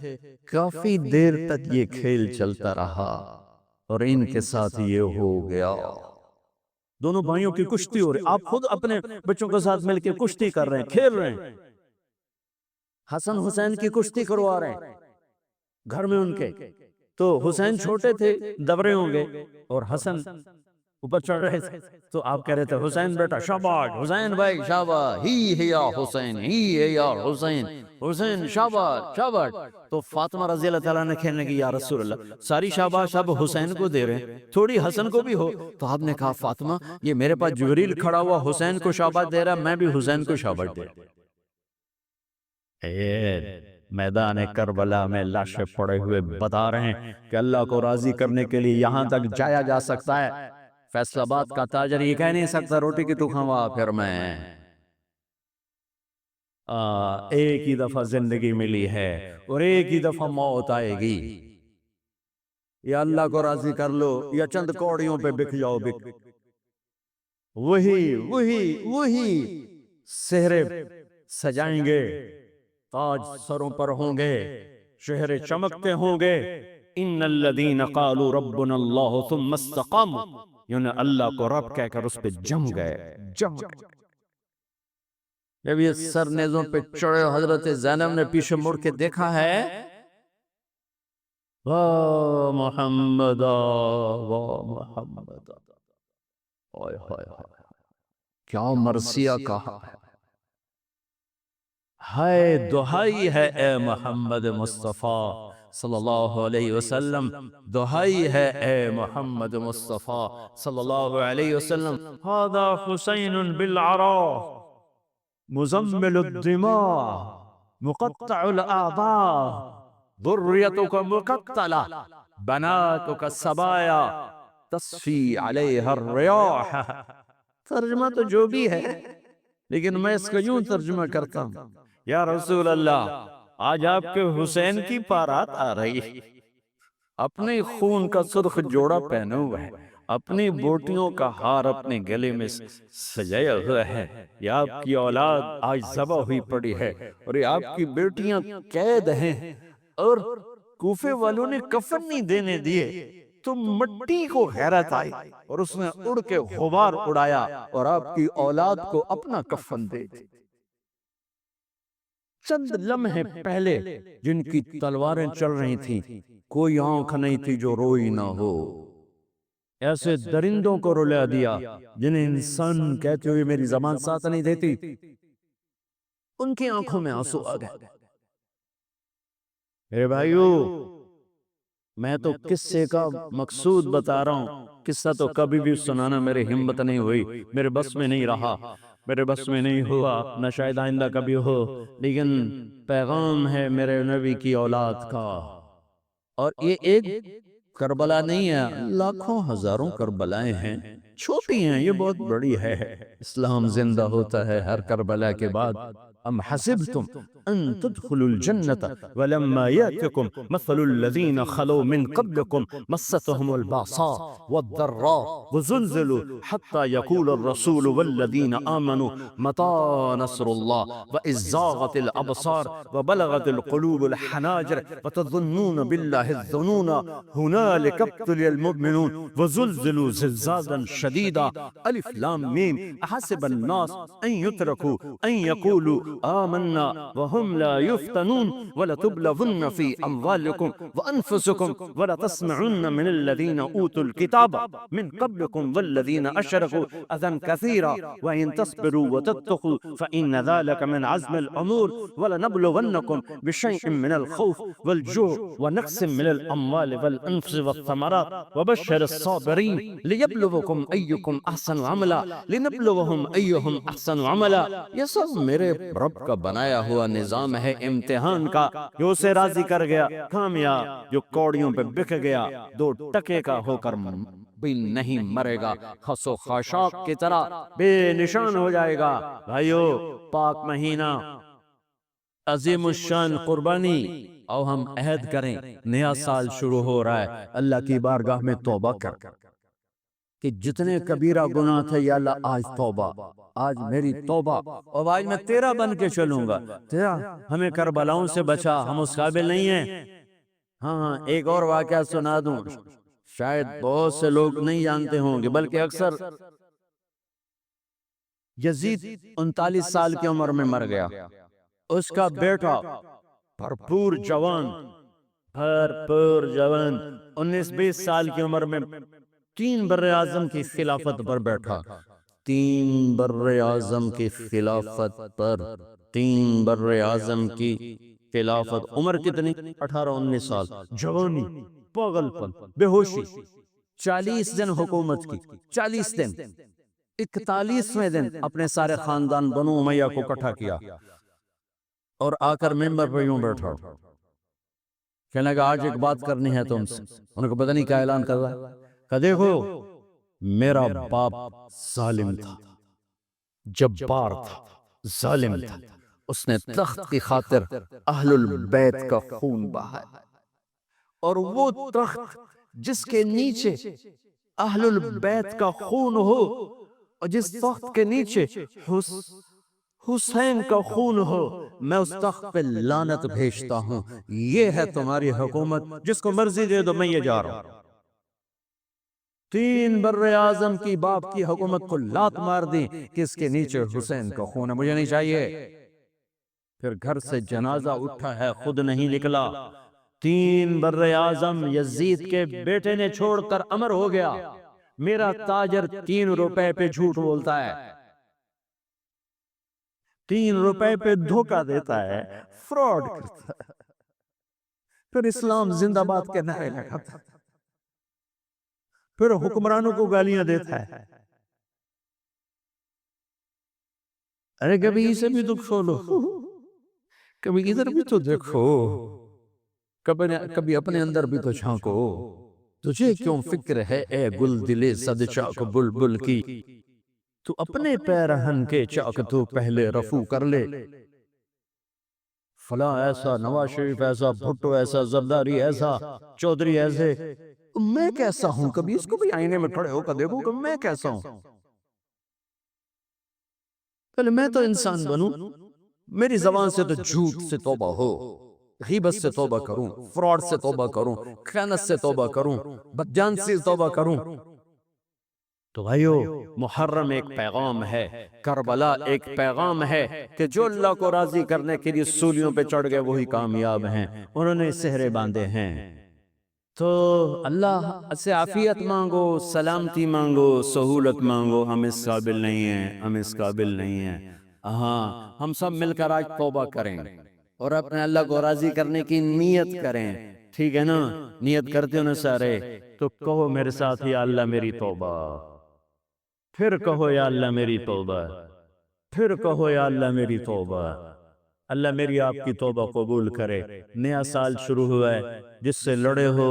کافی دیر تک یہ کھیل چلتا رہا اور ان کے ساتھ یہ ہو گیا. دونوں بھائیوں کی کشتی ہو رہی، آپ خود اپنے بچوں کے ساتھ مل کے کشتی کر رہے ہیں، کھیل رہے ہیں. حسن حسین کی کشتی کروا رہے ہیں گھر میں ان کے. تو حسین چھوٹے تھے، دبرے ہوں گے، اور حسن اوپر چڑھ رہے تھے. تو آپ کہہ رہے تھے حسین بیٹا شاباش، حسین بھائی شاباش، ہی ہے یا حسین، ہی ہے یا حسین، حسین شاباش شاباش. تو فاطمہ رضی اللہ تعالیٰ نے کہنے لگی یا رسول اللہ ساری شاباش اب حسین کو دے رہے ہیں، تھوڑی حسن کو بھی ہو. تو آپ نے کہا فاطمہ یہ میرے پاس جبریل کھڑا ہوا حسین کو شاباش دے رہا، میں بھی حسین کو شاباش دے رہا. میدان کربلا میں لاشیں پڑے ہوئے بتا رہے ہیں کہ اللہ کو راضی کرنے کے لیے یہاں تک جایا جا سکتا ہے. فیصل آباد کا تاجر یہ کہہ نہیں سکتا روٹی کی تو کھاوا پھر میں. ایک ہی دفعہ زندگی ملی ہے اور ایک ہی دفعہ موت آئے گی. یا اللہ کو راضی کر لو یا چند کوڑیوں پہ بک جاؤ. وہی سہرے سجائیں گے، تاج سروں پر ہوں گے، شہرے چمکتے ہوں گے. ان الذین قالوا ربنا اللہ ثم استقاموا، یعنی اللہ کو رب کہہ کر اس پہ جم گئے. جب یہ سر نیزوں پہ چڑھے، حضرت زینب نے پیچھے مڑ کے دیکھا ہے، واہ محمد واہ محمد، کیا مرثیہ کہا ہے. ہائے دہائی ہے اے محمد مصطفیٰ صلی اللہ علیہ وسلم، دہائی ہے اے محمد مصطفیٰ صلی اللہ علیہ وسلم. هذا حسین بالعراء مزمل الدماء مقطع الاعضاء ذریتک مقتلہ بناتک سبایا تصفی علیہ الریاح. ترجمہ تو جو بھی ہے لیکن میں اس کو یوں ترجمہ کرتا ہوں، یا رسول اللہ آج آپ کے حسین کی بارات آ رہی ہے، اپنے خون کا سرخ جوڑا پہنے ہوئے ہے، اپنی بوٹیوں کا ہار اپنے گلے میں سجایا ہوا ہے. یہ آپ کی اولاد آج ذبح ہوئی پڑی ہے اور یہ آپ کی بیٹیاں قید ہیں، اور کوفے والوں نے کفن نہیں دینے دیے. تو مٹی کو غیرت آئی اور اس نے اڑ کے غبار اڑایا اور آپ کی اولاد کو اپنا کفن دے دی. چند لمحے پہلے جن کی تلواریں چل رہی تھیں، کوئی آنکھ نہیں تھی جو روئی نہ ہو. ایسے درندوں کو رلا دیا جنہیں انسان کہتے ہوئے میری زبان ساتھ نہیں دیتی، ان کی آنکھوں میں آنسو آ گئے. میرے بھائیو، میں تو قصے کا مقصود بتا رہا ہوں، قصہ تو کبھی بھی سنانا میری ہمت نہیں ہوئی، میرے بس میں نہیں رہا، میرے بس میں نہیں ہوا، نہ شاید آئندہ کبھی ہو. لیکن پیغام ہے میرے نبی کی اولاد کا، اور یہ ایک کربلا نہیں ہے، لاکھوں ہزاروں کربلائیں ہیں. چھوٹی ہیں، یہ بہت بڑی ہے. اسلام زندہ ہوتا ہے ہر کربلا کے بعد. ام حسبتم ان تدخلوا الجنة ولما يأتكم مثل الذين خلوا من قبلكم مستهم البأساء والضراء وزلزلوا حتى يقول الرسول والذين آمنوا متى نصر الله وإذ زاغت الأبصار وبلغت القلوب الحناجر وتظنون بالله الظنون هنالك ابتلي المؤمنون وزلزلوا زلزالا شديدا ألف لام ميم أحسب الناس أن يتركوا أن يقولوا آمنا وهم لا يفتنون ولتبلغن في أموالكم وأنفسكم ولتسمعن من الذين أوتوا الكتاب من قبلكم والذين أشركوا أذى كثيرا وإن تصبروا وتتقوا فإن ذلك من عزم الأمور ولنبلونكم بشيء من الخوف والجوع ونقص من الأموال والأنفس والثمرات وبشر الصابرين ليبلوكم أيكم أحسن عملا لنبلوهم أيهم أحسن عملا. یہ سب میرے رب کا بنایا ہوا نظام ہے امتحان کا. جو اسے راضی کر گیا کامیاب، جو کوڑیوں پہ بک گیا 2 ٹکے کا ہو کر بھی نہیں مرے گا، خس و خاشاک کی طرح بے نشان ہو جائے گا. بھائیو، پاک مہینہ، عظیم الشان قربانی، اور ہم عہد کریں، نیا سال شروع ہو رہا ہے، اللہ کی بارگاہ میں توبہ کر کہ جتنے کبیرہ گناہ تھے یا اللہ آج توبہ، آج میری توبہ، اور آج میں تیرا بن کے چلوں گا. تیرا ہمیں کربلاؤں سے بچا، ہم اس قابل نہیں ہیں. ہاں، ایک اور واقعہ سنا دوں، شاید بہت سے لوگ نہیں جانتے ہوں گے، بلکہ اکثر. یزید 39 سال کی عمر میں مر گیا. اس کا بیٹا بھرپور جوان 19-20 سال کی عمر میں 3 براعظم کی خلافت پر بیٹھا. 3 براعظم کی خلافت پر، 3 براعظم کی خلافت. عمر کتنی؟ 18-19 سال. جوانی، پاگل پن، بے ہوشی. 40 دن حکومت کی، 40 دن. 41ویں دن اپنے سارے خاندان بنو امیہ کو اکٹھا کیا اور آ کر ممبر پہ یوں بیٹھا. کہنے لگا آج ایک بات کرنی ہے تم سے. انہوں کو پتہ نہیں کیا اعلان کر رہا ہے. کہ دیکھو، میرا باپ ظالم تھا، جبار تھا، ظالم تھا. اس نے تخت کی خاطر اہل البیت کا خون بہایا، اور وہ تخت جس کے نیچے اہل البیت کا خون ہو، اور جس تخت کے نیچے حسین کا خون ہو، میں اس تخت پہ لعنت بھیجتا ہوں. یہ ہے تمہاری حکومت، جس کو مرضی دے دو، میں یہ جا رہا ہوں. 3 براعظم کی باپ کی حکومت کو لات مار دی کہ اس کے نیچے حسین کا خون ہے، مجھے نہیں چاہیے. پھر گھر سے جنازہ اٹھا ہے، خود نہیں نکلا. 3 براعظم یزید کے بیٹے نے چھوڑ کر امر ہو گیا. میرا تاجر 3 روپے پہ جھوٹ بولتا ہے، 3 روپے پہ دھوکہ دیتا ہے، فراڈ کرتا ہے. پھر اسلام زندہ باد کے نعرے لگاتا ہے، پھر حکمرانوں کو گالیاں دیتا ہے. ارے کبھی اسے بھی تو کھولو، کبھی ادھر بھی تو دیکھو، کبھی اپنے اندر بھی تو جھانکو. تجھے کیوں فکر ہے اے گل دلے صد چاک بلبل کی، تو اپنے پیرہن کے چاک تو پہلے رفو کر لے. فلاں ایسا، نواز شریف ایسا، بھٹو ایسا، زرداری ایسا، چودھری ایسے. میں کیسا ہوں؟ کبھی اس کو بھی آئینے میں کھڑے ہو کر دیکھو کہ میں کیسا ہوں. پہلے میں تو انسان بنوں. میری زبان سے تو جھوٹ سے توبہ ہو، غیبت سے توبہ کروں، فراڈ سے توبہ کروں، خیانت سے توبہ کروں، بدجانسی سے توبہ کروں. تو بھائیو، محرم ایک پیغام ہے، کربلا ایک پیغام ہے کہ جو اللہ کو راضی کرنے کے لیے سولیوں پہ چڑھ گئے وہی کامیاب ہیں. انہوں نے سہرے باندھے ہیں. تو اللہ سے عافیت مانگو، سلامتی مانگو، سہولت مانگو. ہم اس قابل نہیں ہیں، ہم اس قابل نہیں ہیں. ہاں، ہم سب مل کر آج توبہ کریں اور اپنے اللہ کو راضی کرنے کی نیت کریں. ٹھیک ہے نا؟ نیت کرتے ہو نا سارے؟ تو کہو میرے ساتھ، یا اللہ میری توبہ. پھر کہو یا اللہ میری توبہ. پھر کہو یا اللہ میری توبہ. اللہ میری آپ کی توبہ قبول کرے. نیا سال شروع ہوا ہے، جس سے لڑے ہو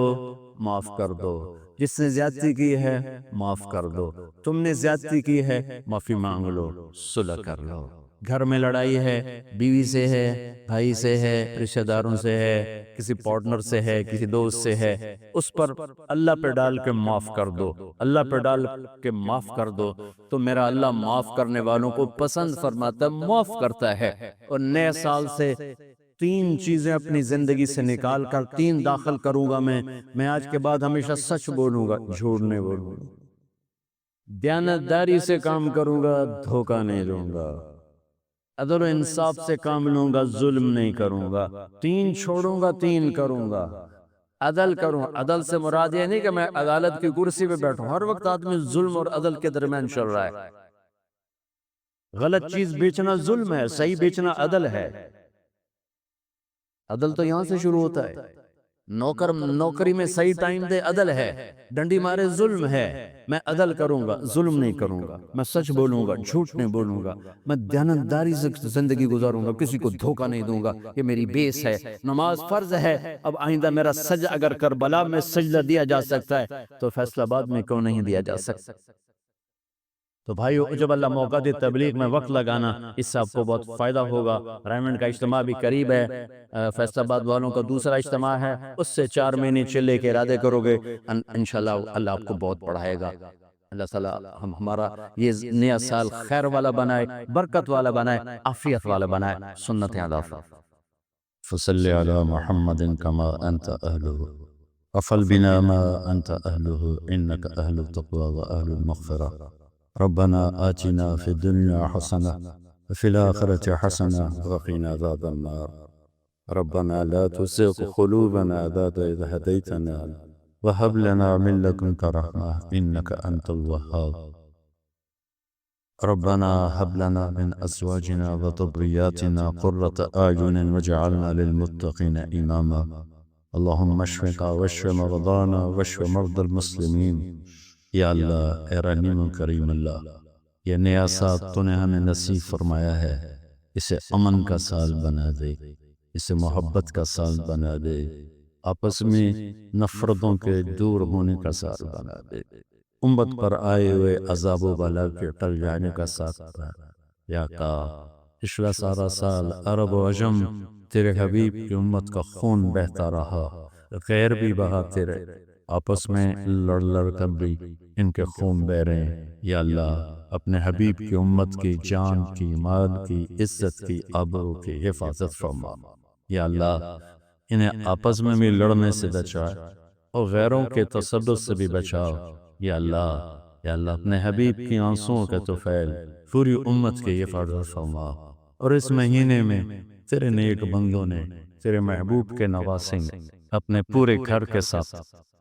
معاف کر دو، جس نے زیادتی کی ہے معاف کر دو. تم نے زیادتی کی ہے، معافی مانگ لو، صلح کر لو. گھر میں لڑائی ہے، بیوی سے ہے، بھائی سے ہے، رشتہ داروں سے ہے، کسی پارٹنر سے ہے، کسی دوست سے ہے، اس پر اللہ پہ ڈال کے معاف کر دو، اللہ پہ ڈال کے معاف کر دو، تو میرا اللہ معاف کرنے والوں کو پسند فرماتا ہے، معاف کرتا ہے۔ اور نئے سال سے 3 چیزیں اپنی زندگی سے نکال کر 3 داخل کروں گا میں آج کے بعد ہمیشہ سچ بولوں گا، جھوٹ نہیں بولوں گا، دیانتداری سے کام کروں گا، دھوکہ نہیں دوں گا، عدل و انصاف سے کام لوں گا، ظلم نہیں کروں گا، 3 چھوڑوں گا، 3 کروں گا، عدل کروں۔ عدل سے مراد یہ نہیں کہ میں عدالت کی کرسی پہ بیٹھوں، ہر وقت آدمی ظلم اور عدل کے درمیان چل رہا ہے۔ غلط چیز بیچنا ظلم ہے، صحیح بیچنا عدل ہے۔ عدل تو یہاں سے شروع ہوتا ہے، نوکری میں صحیح ٹائم دے، عدل ہے، ڈنڈی مارے، ظلم ہے۔ میں عدل کروں گا، ظلم نہیں کروں گا، میں سچ بولوں گا، جھوٹ نہیں بولوں گا، میں دیانتداری سے زندگی گزاروں گا، کسی کو دھوکہ نہیں دوں گا، یہ میری بیس ہے۔ نماز فرض ہے، اب آئندہ میرا سجدہ اگر کربلا میں سجدہ دیا جا سکتا ہے تو فیصل آباد میں کیوں نہیں دیا جا سکتا؟ تو بھائیو، جب اللہ موقع دے تبلیغ میں وقت لگانا، اس سے آپ کو بہت فائدہ ہوگا۔ رائمنڈ کا اجتماع بھی قریب ہے، فیصل آباد والوں کا دوسرا اجتماع ہے، اس سے 4 مہینے چلے کے ارادے کرو گے، انشاءاللہ اللہ آپ کو بہت پڑھائے گا۔ اللہ تعالیٰ ہمارا یہ نیا سال خیر والا بنائے، برکت والا بنائے، عافیت والا بنائے۔ سنت علیہ فصلی علی محمد کما انت اہلہ افل بنا ما انت اہلہ انک اہل التقوی و اہل المغفرہ ربنا آتنا في الدنيا حسنة وفي الآخرة حسنة وقنا عذاب النار ربنا لا تزغ قلوبنا بعد إذ هديتنا وهب لنا من لدنك رحمة إنك أنت الوهاب ربنا هب لنا من أزواجنا وذرياتنا قرة أعين واجعلنا للمتقين إماما اللهم اشفنا واشف مرضانا واشف مرضى المسلمين۔ یا اللہ، اے رحیم کریم اللہ، یہ نیا سال تو نے ہمیں نصیب فرمایا ہے، اسے امن کا سال بنا دے، اسے محبت کا سال بنا دے، آپس میں نفرتوں کے دور ہونے کا سال بنا دے، امت پر آئے ہوئے عذاب و بلا کے ٹل جانے کا سال بنا دے۔ یا کا پچھلا سارا سال عرب و عجم تیرے حبیب کی امت کا خون بہتا رہا، غیر بھی بہاتے رہے، آپس میں لڑ لڑ کر بھی ان کے خون بہ رہے ہیں۔ یا اللہ، اپنے حبیب کی امت کی جان کی، مال کی، عزت کی، آبرو کی حفاظت فرما۔ یا اللہ، انہیں آپس میں بھی لڑنے سے بچائے اور غیروں کے تسلط سے بھی بچاؤ۔ یا اللہ اپنے حبیب کی آنسوؤں کے طفیل پوری امت کی حفاظت فرما۔ اور اس مہینے میں تیرے نیک بندوں نے، تیرے محبوب کے نواسے نے اپنے پورے گھر کے ساتھ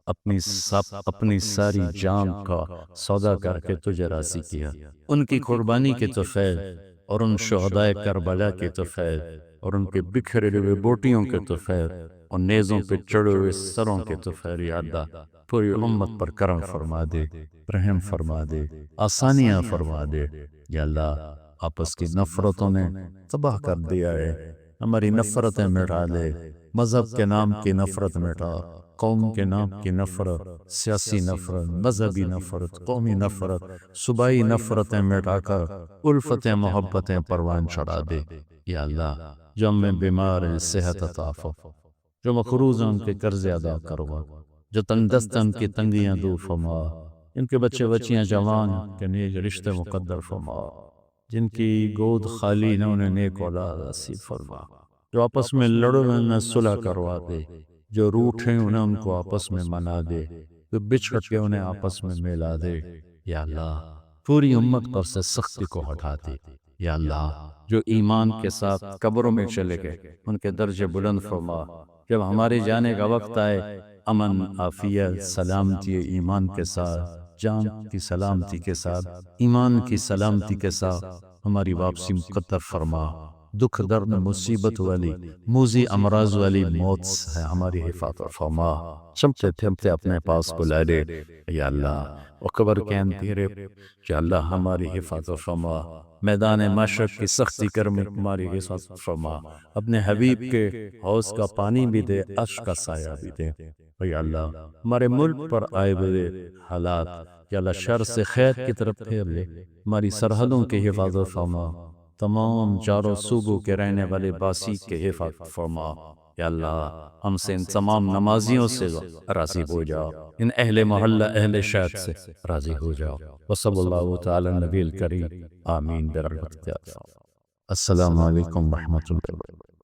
اپنی ساری جان کا سودا کر کے تجھے راضی کیا۔ ان کی قربانی کے طفیل اور ان شہدائے کربلا کے طفیل اور ان کے بکھرے ہوئے بوٹیوں کے طفیل اور نیزوں پہ چڑھے ہوئے سروں کے طفیل، یا اللہ پوری امت پر کرم فرما دے، رحم فرما دے، آسانیاں فرما دے۔ یا اللہ، آپس کی نفرتوں نے تباہ کر دیا ہے، ہماری نفرتیں مٹا دے، مذہب کے نام کی نفرت مٹا، قوم کے نام کی نفرت، سیاسی نفرت، مذہبی نفرت، قومی نفرت، صوبائی نفرتیں مٹا کر الفتیں محبتیں پروان چڑھا دے۔ یا اللہ، جو ہم میں بیمار ہیں صحت عطا فرما، جو مقروض ہیں ان کے قرض ادا کروا، جو تنگ دست ہیں ان کی تنگیاں دور فرما، ان کے بچے بچیاں جوان کے نیک رشتے مقدر فرما، جن کی گود خالی نہ انہیں نیک اولاد نصیب فرما، جو آپس میں لڑو انہیں صلح کروا دے، جو روٹھے انہیں ان کو آپس میں منا دے، جو بچھڑ کے انہیں آپس میں ملا دے۔ یا اللہ، پوری امت پر سے سختی کو ہٹا دے۔ یا اللہ، جو ایمان کے ساتھ قبروں میں چلے گئے ان کے درجے بلند فرما، جب ہمارے جانے کا وقت آئے امن، عافیت، سلامتی ایمان کے ساتھ، جان کی سلامتی کے ساتھ، ایمان کی سلامتی کے ساتھ ہماری واپسی مقدر فرما۔ دکھ درد مصیبت والی موذی امراض والی موت سے ہماری حفاظت فرما، چمتے تھمتے اپنے پاس بلا لے۔ یا اللہ، اور قبر کے اندھیرے یا اللہ ہماری حفاظت فرما، میدان مشرق کی سختی کرم ہماری حفاظت فرما، اپنے حبیب کے حوض کا پانی بھی دے، عرش کا سایہ بھی دے۔ یا اللہ، ہمارے ملک پر آئے ہوئے حالات یا اللہ شر سے خیر کی طرف پھیر لے، ہماری سرحدوں کی حفاظت فرما، تمام چاروں صوبوں کے رہنے والے باسی کے حفاظت فرما۔ یا اللہ ہم سے ان تمام نمازیوں سے راضی ہو جاؤ، ان اہل محلہ اہل شہر سے راضی ہو جاؤ۔ وصلی اللہ تعالی نبی الکریم، آمین برحمتک۔ السلام علیکم ورحمۃ اللہ۔